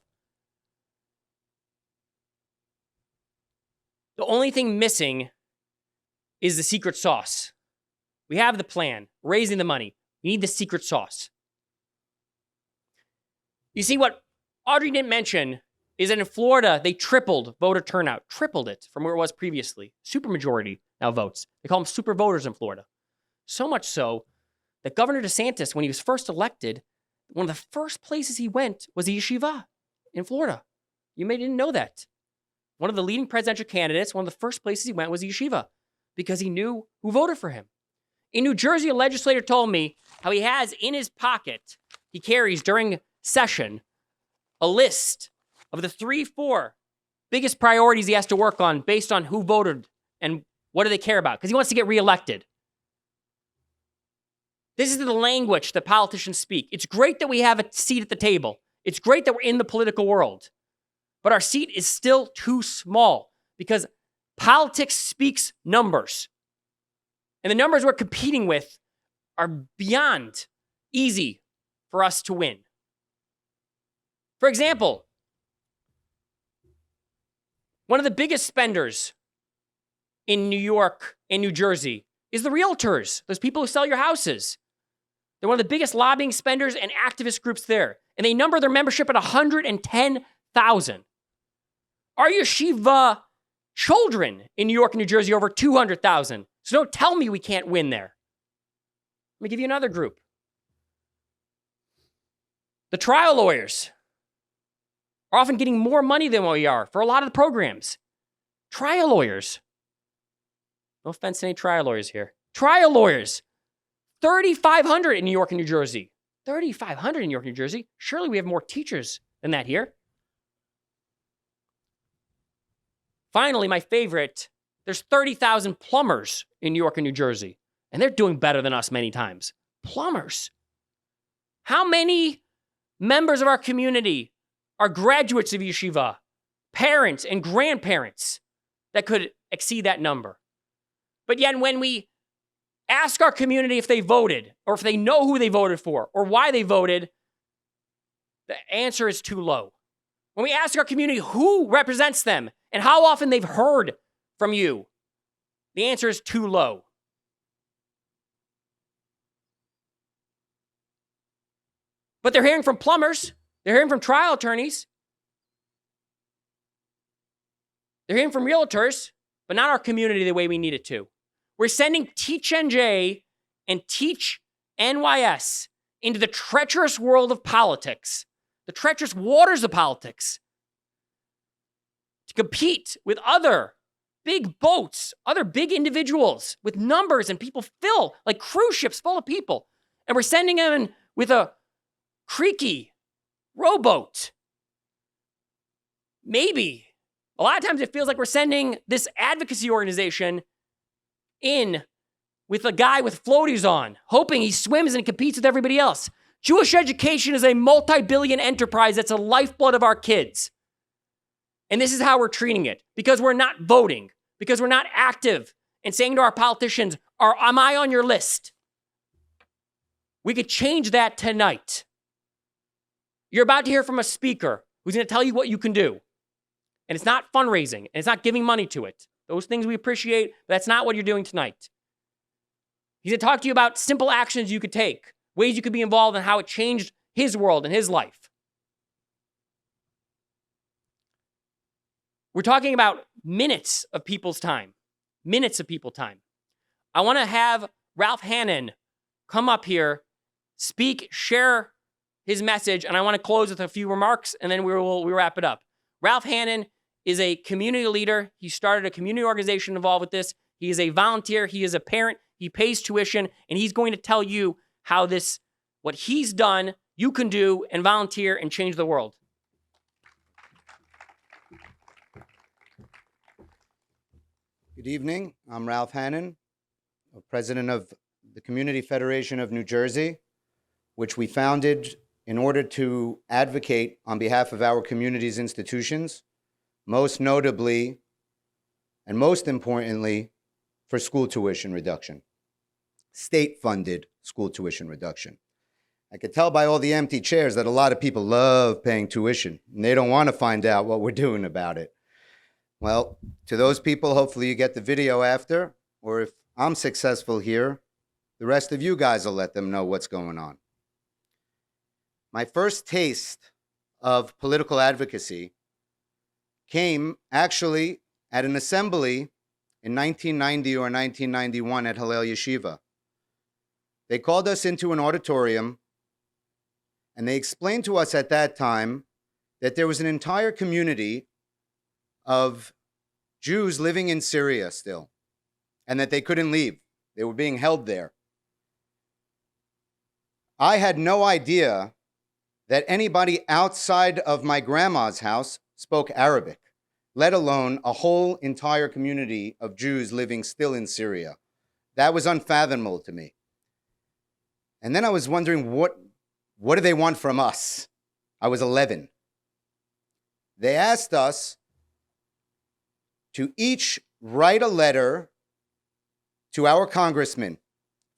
The only thing missing is the secret sauce. We have the plan, raising the money. We need the secret sauce. You see, what Audrey didn't mention is that in Florida, they tripled voter turnout, tripled it from where it was previously. Supermajority now votes. They call them super voters in Florida. So much so that Governor DeSantis, when he was first elected, one of the first places he went was a yeshiva in Florida. You may didn't know that. One of the leading presidential candidates, one of the first places he went was a yeshiva because he knew who voted for him. In New Jersey, a legislator told me how he has in his pocket, he carries during session, a list of the 3-4 biggest priorities he has to work on based on who voted and what do they care about, because he wants to get reelected. This is the language that politicians speak. It's great that we have a seat at the table. It's great that we're in the political world. But our seat is still too small because politics speaks numbers. And the numbers we're competing with are beyond easy for us to win. For example, one of the biggest spenders in New York and New Jersey is the realtors, those people who sell your houses. They're one of the biggest lobbying spenders and activist groups there. And they number their membership at 110,000. Our yeshiva children in New York and New Jersey are over 200,000. So don't tell me we can't win there. Let me give you another group. The trial lawyers are often getting more money than we are for a lot of the programs. Trial lawyers. No offense to any trial lawyers here. Trial lawyers. 3,500 in New York and New Jersey. 3,500 in New York and New Jersey. Surely we have more teachers than that here. Finally, my favorite, there's 30,000 plumbers in New York and New Jersey. And they're doing better than us many times. Plumbers. How many members of our community are graduates of yeshiva, parents and grandparents that could exceed that number? But yet when we ask our community if they voted, or if they know who they voted for, or why they voted, the answer is too low. When we ask our community who represents them and how often they've heard from you, the answer is too low. But they're hearing from plumbers. They're hearing from trial attorneys. They're hearing from realtors, but not our community the way we need it to. We're sending Teach NJ and Teach NYS into the treacherous world of politics, the treacherous waters of politics, to compete with other big boats, other big individuals with numbers, and people fill like cruise ships full of people. And we're sending them in with a creaky rowboat. Maybe. A lot of times it feels like we're sending this advocacy organization in with a guy with floaties on, hoping he swims and competes with everybody else. Jewish education is a multi-billion enterprise that's the lifeblood of our kids. And this is how we're treating it, because we're not voting, because we're not active and saying to our politicians, am I on your list? We could change that tonight. You're about to hear from a speaker who's going to tell you what you can do. And it's not fundraising, and it's not giving money to it. Those things we appreciate, but that's not what you're doing tonight. He's going to talk to you about simple actions you could take, ways you could be involved, and how it changed his world and his life. We're talking about minutes of people's time. Minutes of people's time. I want to have Ralph Hannon come up here, speak, share his message, and I want to close with a few remarks, and then we'll wrap it up. Ralph Hannon is a community leader. He started a community organization involved with this. He is a volunteer. He is a parent. He pays tuition, and he's going to tell you how what he's done, you can do and volunteer and change the world. Good evening. I'm Ralph Hannon, president of the Community Federation of New Jersey, which we founded in order to advocate on behalf of our community's institutions, most notably and most importantly, for school tuition reduction, state-funded school tuition reduction. I could tell by all the empty chairs that a lot of people love paying tuition, and they don't want to find out what we're doing about it. Well, to those people, hopefully you get the video after, or if I'm successful here, the rest of you guys will let them know what's going on. My first taste of political advocacy came actually at an assembly in 1990 or 1991 at Hillel Yeshiva. They called us into an auditorium and they explained to us at that time that there was an entire community of Jews living in Syria still, and that they couldn't leave. They were being held there. I had no idea that anybody outside of my grandma's house spoke Arabic, let alone a whole entire community of Jews living still in Syria. That was unfathomable to me. And then I was wondering, what do they want from us? I was 11. They asked us to each write a letter to our congressman,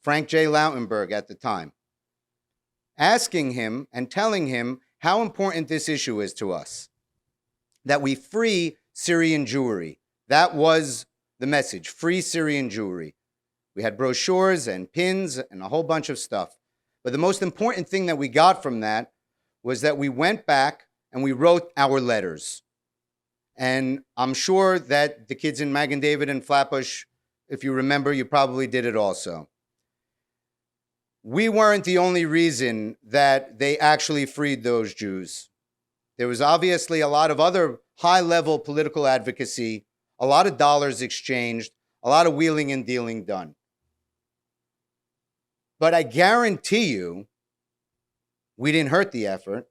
Frank J. Lautenberg at the time, asking him and telling him how important this issue is to us, that we free Syrian Jewry. That was the message, free Syrian Jewry. We had brochures and pins and a whole bunch of stuff. But the most important thing that we got from that was that we went back and we wrote our letters. And I'm sure that the kids in Magen David and Flatbush, if you remember, you probably did it also. We weren't the only reason that they actually freed those Jews. There was obviously a lot of other high-level political advocacy, a lot of dollars exchanged, a lot of wheeling and dealing done. But I guarantee you, we didn't hurt the effort.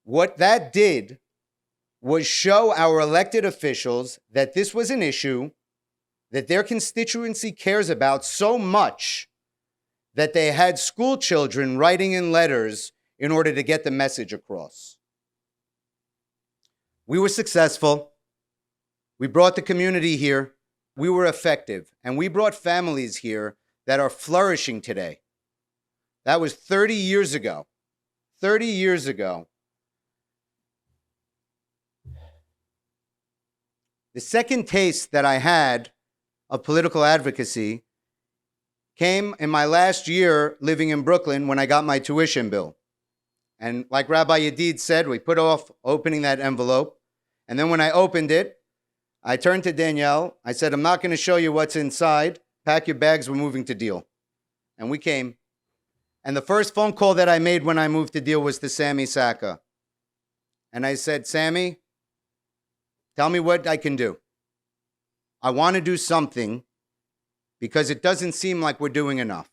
What that did was show our elected officials that this was an issue that their constituency cares about so much that they had school children writing in letters in order to get the message across. We were successful. We brought the community here. We were effective. And we brought families here that are flourishing today. That was 30 years ago. 30 years ago. The second taste that I had of political advocacy came in my last year living in Brooklyn when I got my tuition bill. And like Rabbi Yedid said, we put off opening that envelope. And then when I opened it, I turned to Danielle. I said, I'm not going to show you what's inside. Pack your bags, we're moving to Deal. And we came. And the first phone call that I made when I moved to Deal was to Sammy Saka. And I said, Sammy, tell me what I can do. I want to do something because it doesn't seem like we're doing enough.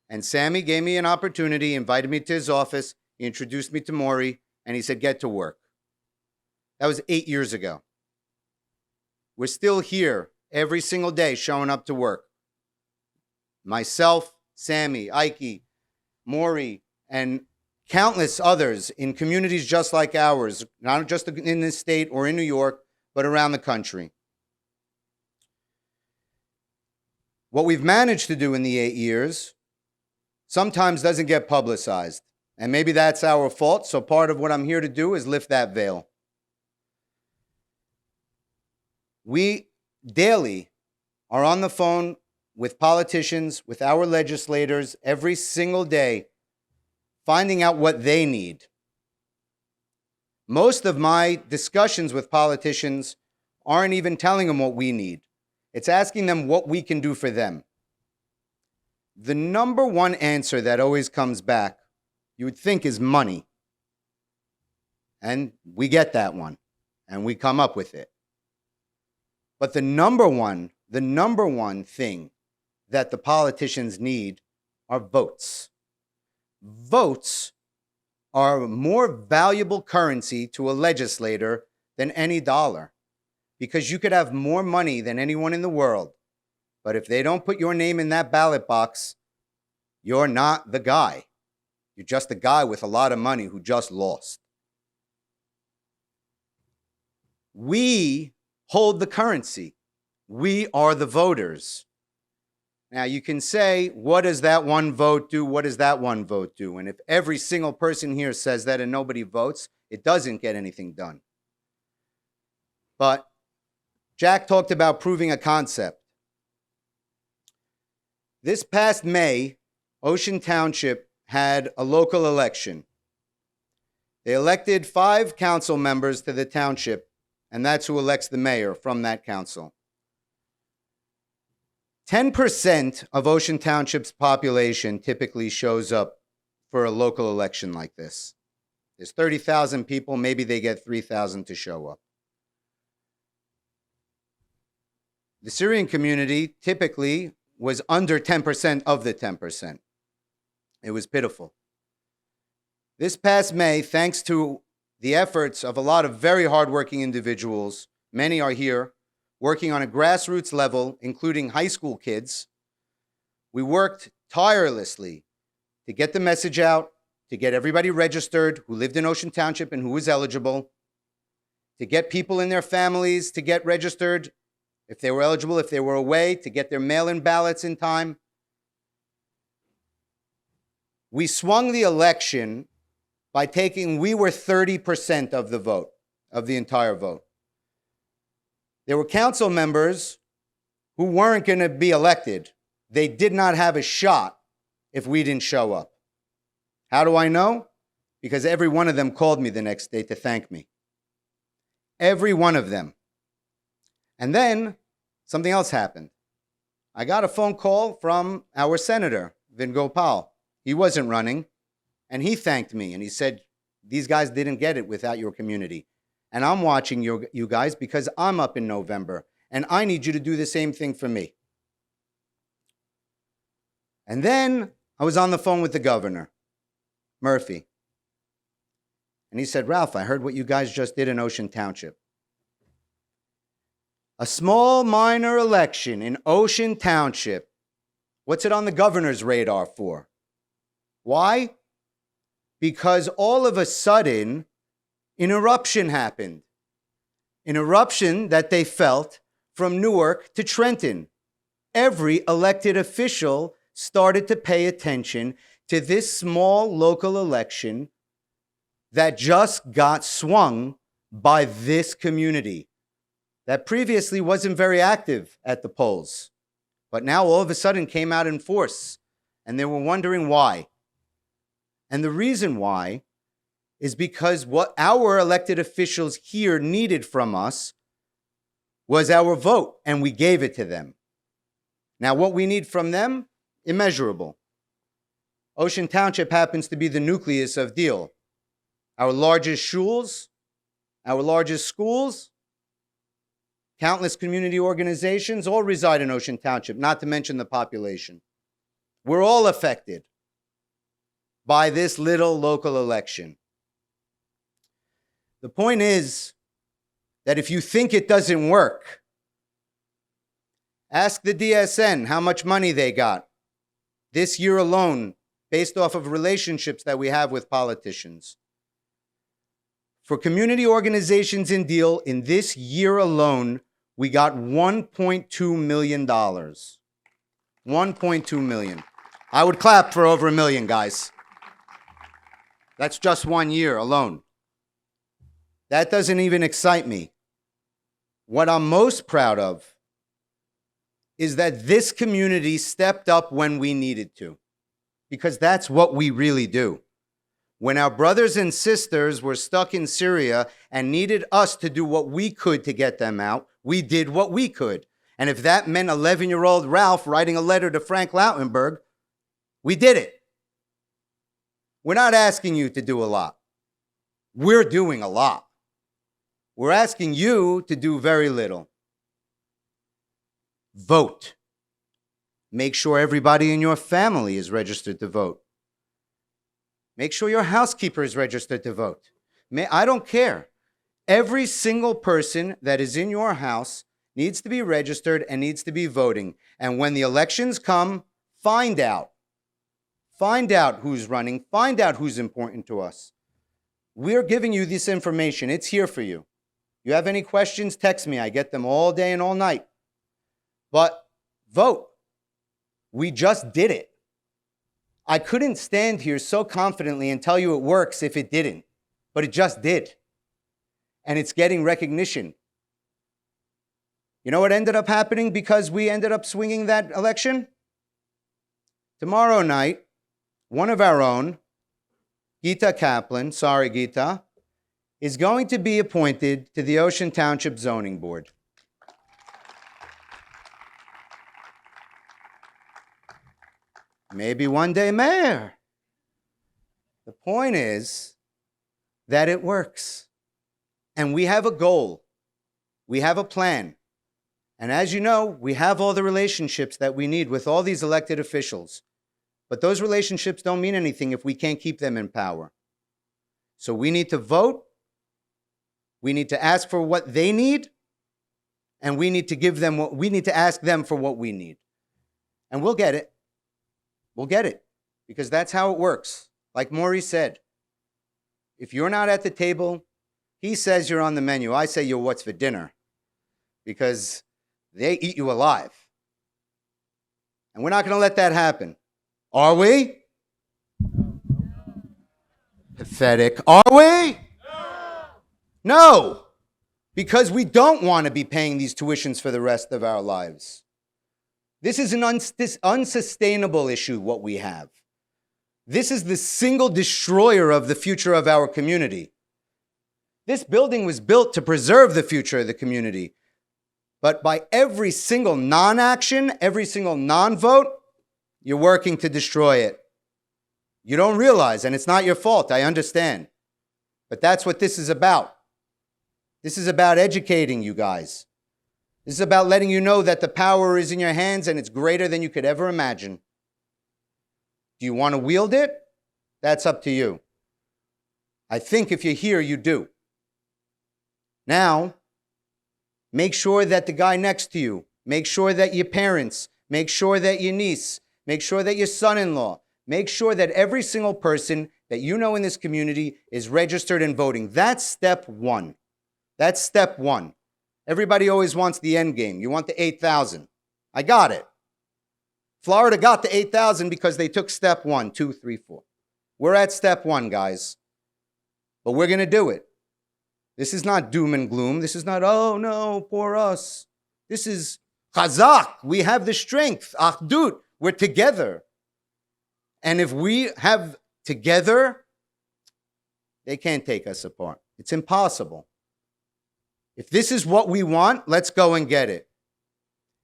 And Sammy gave me an opportunity, invited me to his office, he introduced me to Maury, and he said, get to work. That was 8 years ago. We're still here every single day showing up to work. Myself, Sammy, Ike, Maury, and countless others in communities just like ours, not just in this state or in New York, but around the country. What we've managed to do in the 8 years sometimes doesn't get publicized. And maybe that's our fault, so part of what I'm here to do is lift that veil. We daily are on the phone with politicians, with our legislators, every single day, finding out what they need. Most of my discussions with politicians aren't even telling them what we need. It's asking them what we can do for them. The number one answer that always comes back, you would think, is money. And we get that one, and we come up with it. But the number one thing that the politicians need are votes. Votes are more valuable currency to a legislator than any dollar. because you could have more money than anyone in the world. But if they don't put your name in that ballot box, you're not the guy. You're just a guy with a lot of money who just lost. We hold the currency. We are the voters. Now, you can say, what does that one vote do? What does that one vote do? And if every single person here says that and nobody votes, it doesn't get anything done. But Jack talked about proving a concept. This past May, Ocean Township had a local election. They elected 5 council members to the township, and that's who elects the mayor from that council. 10% of Ocean Township's population typically shows up for a local election like this. There's 30,000 people, maybe they get 3,000 to show up. The Syrian community typically was under 10% of the 10%. It was pitiful. This past May, thanks to the efforts of a lot of very hardworking individuals, many are here, working on a grassroots level, including high school kids, we worked tirelessly to get the message out, to get everybody registered who lived in Ocean Township and who was eligible, to get people in their families to get registered if they were eligible, if they were away, to get their mail-in ballots in time. We swung the election by we were 30% of the vote, of the entire vote. There were council members who weren't going to be elected. They did not have a shot if we didn't show up. How do I know? Because every one of them called me the next day to thank me. Every one of them. And then something else happened. I got a phone call from our senator, Vin Gopal. He wasn't running, and he thanked me, and he said, these guys didn't get it without your community. And I'm watching you guys because I'm up in November, and I need you to do the same thing for me. And then I was on the phone with the governor, Murphy. And he said, Ralph, I heard what you guys just did in Ocean Township. A small minor election in Ocean Township. What's it on the governor's radar for? Why? Because all of a sudden, an eruption happened. An eruption that they felt from Newark to Trenton. Every elected official started to pay attention to this small local election that just got swung by this community that previously wasn't very active at the polls, but now all of a sudden came out in force, and they were wondering why. And the reason why is because what our elected officials here needed from us was our vote, and we gave it to them. Now, what we need from them, immeasurable. Ocean Township happens to be the nucleus of Deal. Our largest schools, our largest schools, countless community organizations all reside in Ocean Township, not to mention the population. We're all affected by this little local election. The point is that if you think it doesn't work, ask the DSN how much money they got this year alone, based off of relationships that we have with politicians. For community organizations in Deal, in this year alone, we got $1.2 million. 1.2 million. I would clap for over $1 million, guys. That's just 1 year alone. That doesn't even excite me. What I'm most proud of is that this community stepped up when we needed to, because that's what we really do. When our brothers and sisters were stuck in Syria and needed us to do what we could to get them out, we did what we could. And if that meant 11-year-old Ralph writing a letter to Frank Lautenberg, we did it. We're not asking you to do a lot. We're doing a lot. We're asking you to do very little. Vote. Make sure everybody in your family is registered to vote. Make sure your housekeeper is registered to vote. I don't care. Every single person that is in your house needs to be registered and needs to be voting. And when the elections come, find out. Find out who's running. Find out who's important to us. We're giving you this information. It's here for you. You have any questions, text me. I get them all day and all night. But vote. We just did it. I couldn't stand here so confidently and tell you it works if it didn't. But it just did. And it's getting recognition. You know what ended up happening because we ended up swinging that election? Tomorrow night, one of our own, Gita Kaplan, sorry Gita, is going to be appointed to the Ocean Township Zoning Board. Maybe one day mayor. The point is that it works. And we have a goal. We have a plan. And as you know, we have all the relationships that we need with all these elected officials. But those relationships don't mean anything if we can't keep them in power. So we need to vote. We need to ask for what they need. And we need to give them what we need to ask them for what we need. And we'll get it. We'll get it. Because that's how it works. Like Maury said, if you're not at the table, he says you're on the menu. I say you're what's for dinner. Because they eat you alive. And we're not going to let that happen. Are we? Pathetic. Are we? No. Because we don't want to be paying these tuitions for the rest of our lives. This is an unsustainable issue, what we have. This is the single destroyer of the future of our community. This building was built to preserve the future of the community. But by every single non-action, every single non-vote, you're working to destroy it. You don't realize, and it's not your fault, I understand. But that's what this is about. This is about educating you guys. This is about letting you know that the power is in your hands and it's greater than you could ever imagine. Do you want to wield it? That's up to you. I think if you're here, you do. Now, make sure that the guy next to you, make sure that your parents, make sure that your niece, make sure that your son-in-law, make sure that every single person that you know in this community is registered and voting. That's step one. That's step one. Everybody always wants the end game. You want the 8,000. I got it. Florida got the 8,000 because they took step 1, 2, 3, 4. We're at step 1, guys. But we're going to do it. This is not doom and gloom. This is not, oh no, poor us. This is chazak. We have the strength. Achdut. We're together. And if we have together, they can't take us apart. It's impossible. If this is what we want, let's go and get it.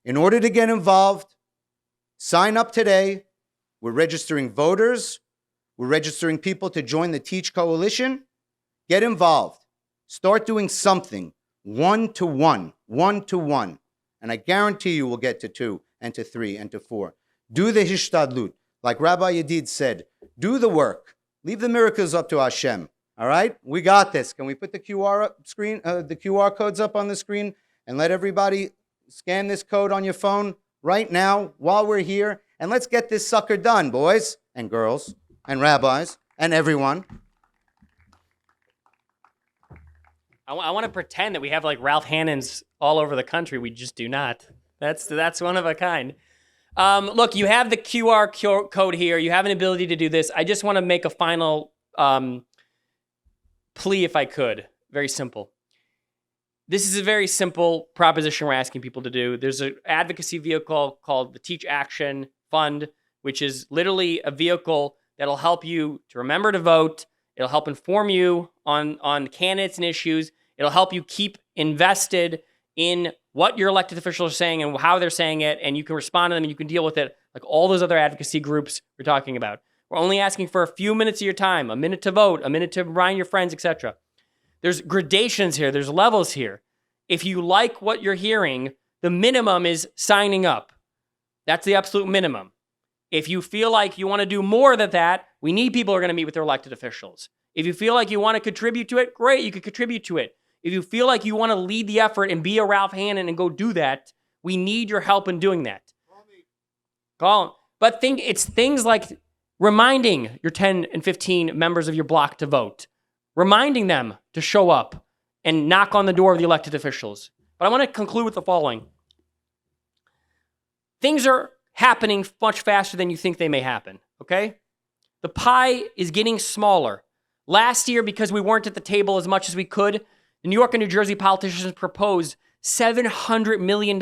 In order to get involved, sign up today. We're registering voters. We're registering people to join the Teach Coalition. Get involved. Start doing something. 1-to-1. 1-to-1. And I guarantee you we'll get to 2 and to 3 and to 4. Do the hishtadlut. Like Rabbi Yedid said, do the work. Leave the miracles up to Hashem. All right? We got this. Can we put the QR codes up on the screen and let everybody scan this code on your phone right now while we're here? And let's get this sucker done, boys and girls and rabbis and everyone. I want to pretend that we have like Ralph Hannons all over the country. We just do not. That's one of a kind. Look, you have the QR code here. You have an ability to do this. I just want to make a final plea, if I could. Very simple. This is a very simple proposition we're asking people to do. There's an advocacy vehicle called the Teach Action Fund, which is literally a vehicle that'll help you to remember to vote. It'll help inform you on candidates and issues. It'll help you keep invested in what your elected officials are saying and how they're saying it, and you can respond to them and you can deal with it like all those other advocacy groups we're talking about. We're only asking for a few minutes of your time, a minute to vote, a minute to remind your friends, etc. There's gradations here. There's levels here. If you like what you're hearing, the minimum is signing up. That's the absolute minimum. If you feel like you want to do more than that, we need people who are going to meet with their elected officials. If you feel like you want to contribute to it, great, you can contribute to it. if you feel like you want to lead the effort and be a Ralph Hannon and go do that, we need your help in doing that. Call him. But it's things like reminding your 10 and 15 members of your block to vote, reminding them to show up and knock on the door of the elected officials. But I want to conclude with the following. Things are happening much faster than you think they may happen, okay? The pie is getting smaller. Last year, because we weren't at the table as much as we could, the New York and New Jersey politicians proposed $700 million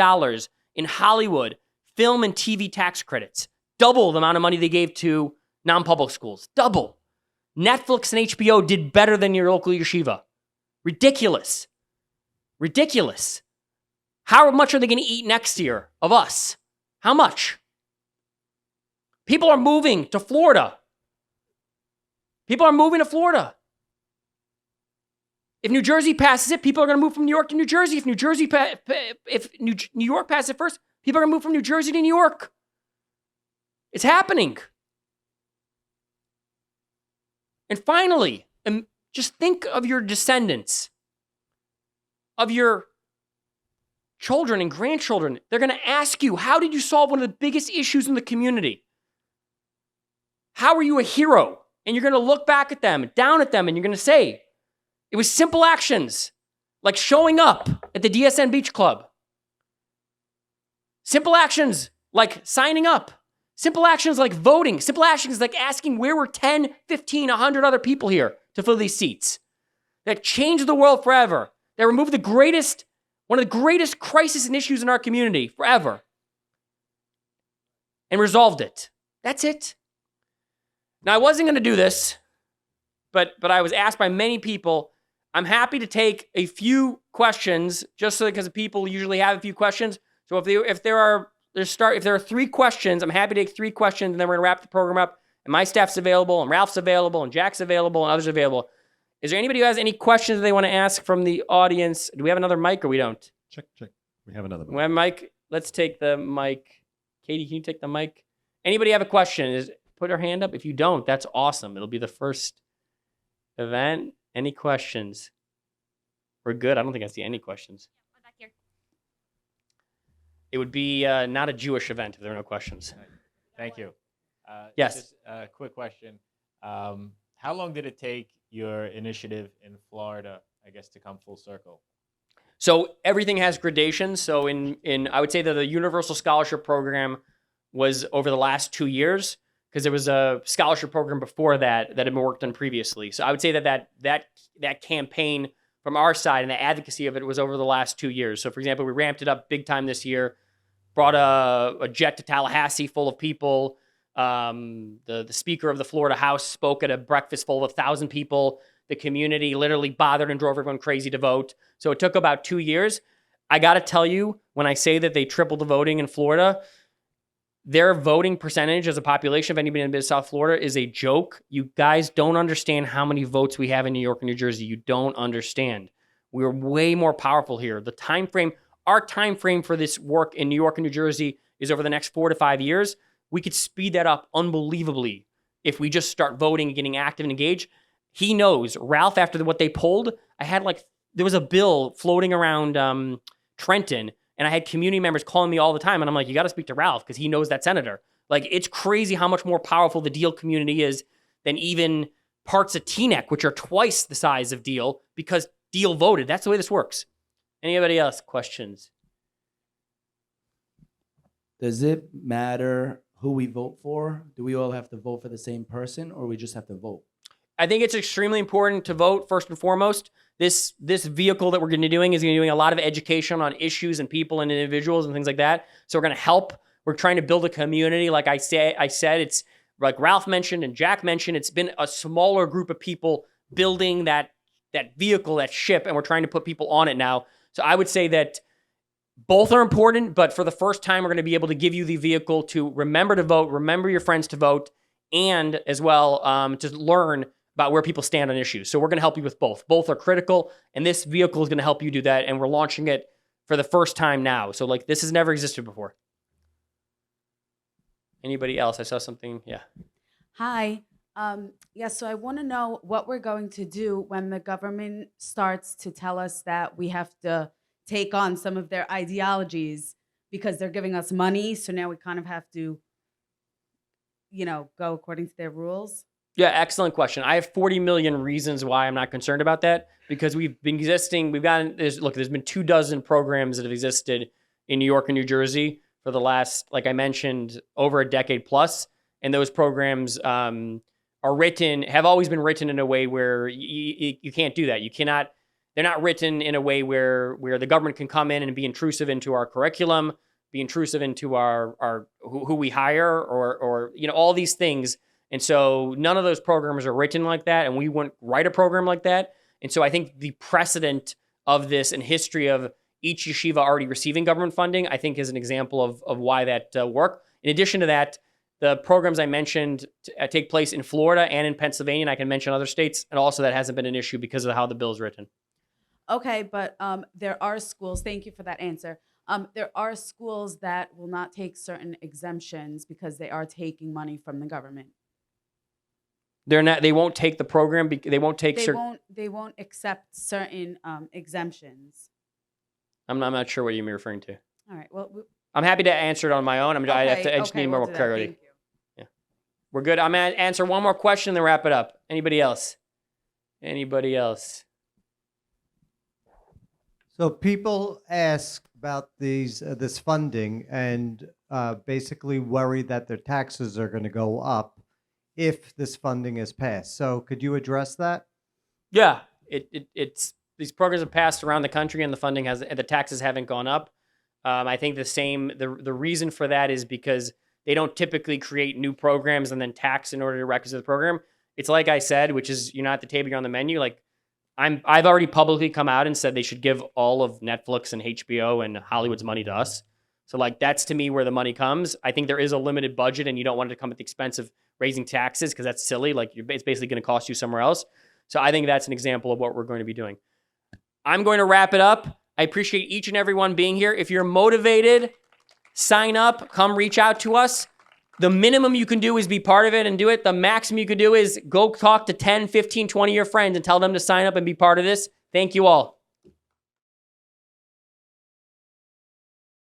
in Hollywood film and TV tax credits. Double the amount of money they gave to non-public schools. Double. Netflix and HBO did better than your local yeshiva. Ridiculous. Ridiculous. How much are they going to eat next year of us? How much? People are moving to Florida. People are moving to Florida. If New Jersey passes it, people are going to move from New York to New Jersey. If New York passes it first, people are going to move from New Jersey to New York. It's happening. And finally, just think of your descendants, of your children and grandchildren. They're going to ask you, how did you solve one of the biggest issues in the community? How are you a hero? And you're going to look back at them, down at them, and you're going to say, it was simple actions, like showing up at the DSN Beach Club. Simple actions like signing up. Simple actions like voting. Simple actions like asking where were 10, 15, 100 other people here to fill these seats. That changed the world forever. That removed one of the greatest crises and issues in our community forever. And resolved it. That's it. Now, I wasn't going to do this, but I was asked by many people. I'm happy to take a few questions, just so because people usually have a few questions. So if there are 3 questions, I'm happy to take 3 questions, and then we're going to wrap the program up. And my staff's available, and Ralph's available, and Jack's available, and others are available. Is there anybody who has any questions they want to ask from the audience? Do we have another mic, or we don't? Check. We have another mic. We have a mic. Let's take the mic. Katie, can you take the mic? Anybody have a question? Put your hand up. If you don't, that's awesome. It'll be the first event. Any questions? We're good. I don't think I see any questions. One back here. It would be not a Jewish event if there are no questions. Thank you. Yes. Just a quick question. How long did it take your initiative in Florida, I guess, to come full circle? So everything has gradations. So in I would say that the Universal Scholarship Program was over the last 2 years, because there was a scholarship program before that had been worked on previously. So I would say that campaign from our side and the advocacy of it was over the last 2 years. So for example, we ramped it up big time this year, brought a jet to Tallahassee full of people. The Speaker of the Florida House spoke at a breakfast full of 1,000 people. The community literally bothered and drove everyone crazy to vote. So it took about 2 years. I got to tell you, when I say that they tripled the voting in Florida, their voting percentage as a population of anybody in South Florida is a joke. You guys don't understand how many votes we have in New York and New Jersey. You don't understand. We're way more powerful here. Our time frame for this work in New York and New Jersey is over the next 4 to 5 years. We could speed that up unbelievably if we just start voting and getting active and engaged. He knows. Ralph, after what they pulled, there was a bill floating around Trenton, and I had community members calling me all the time. And I'm like, you got to speak to Ralph because he knows that senator. Like, it's crazy how much more powerful the Deal community is than even parts of Teaneck, which are twice the size of Deal, because Deal voted. That's the way this works. Anybody else? Questions? Does it matter who we vote for? Do we all have to vote for the same person, or we just have to vote? I think it's extremely important to vote first and foremost. This vehicle that we're going to be doing is going to be doing a lot of education on issues and people and individuals and things like that. So we're going to help. We're trying to build a community. Like I said, it's like Ralph mentioned and Jack mentioned, it's been a smaller group of people building that vehicle, that ship, and we're trying to put people on it now. So I would say that both are important, but for the first time, we're going to be able to give you the vehicle to remember to vote, remember your friends to vote, and as well to learn about where people stand on issues. So we're going to help you with both. Both are critical, and this vehicle is going to help you do that, and we're launching it for the first time now. So like this has never existed before. Anybody else? I saw something. Yeah. Hi. Yeah, so I want to know what we're going to do when the government starts to tell us that we have to take on some of their ideologies because they're giving us money. So now we kind of have to, go according to their rules. Yeah, excellent question. I have 40 million reasons why I'm not concerned about that, because we've been existing. There's been 24 programs that have existed in New York and New Jersey for the last, like I mentioned, over a decade plus. And those programs have always been written in a way where you can't do that. They're not written in a way where the government can come in and be intrusive into our curriculum, be intrusive into our who we hire or all these things. And so none of those programs are written like that, and we wouldn't write a program like that. And so I think the precedent of this and history of each yeshiva already receiving government funding, I think is an example of why that work. In addition to that, the programs I mentioned take place in Florida and in Pennsylvania, and I can mention other states, and also that hasn't been an issue because of how the bill is written. Okay, but there are schools, thank you for that answer. There are schools that will not take certain exemptions because they are taking money from the government. They won't take the program. They won't take. They won't accept certain exemptions. I'm not sure what you're referring to. All right. Well, I'm happy to answer it on my own. I just need more clarity. Thank you. Yeah, we're good. I'm gonna answer one more question, then wrap it up. Anybody else? So people ask about this funding and basically worry that their taxes are going to go up if this funding is passed. So could you address that? Yeah, it's these programs have passed around the country, and the taxes haven't gone up. I think the reason for that is because they don't typically create new programs and then tax in order to requisite the program. It's like I said, which is you're not at the table, you're on the menu. Like I've already publicly come out and said they should give all of Netflix and HBO and Hollywood's money to us. So like that's to me where the money comes. I think there is a limited budget, and you don't want it to come at the expense of raising taxes because that's silly. Like it's basically going to cost you somewhere else. So I think that's an example of what we're going to be doing. I'm going to wrap it up. I appreciate each and every one being here. If you're motivated, sign up, come reach out to us. The minimum you can do is be part of it and do it. The maximum you can do is go talk to 10, 15, 20 of your friends and tell them to sign up and be part of this. Thank you all.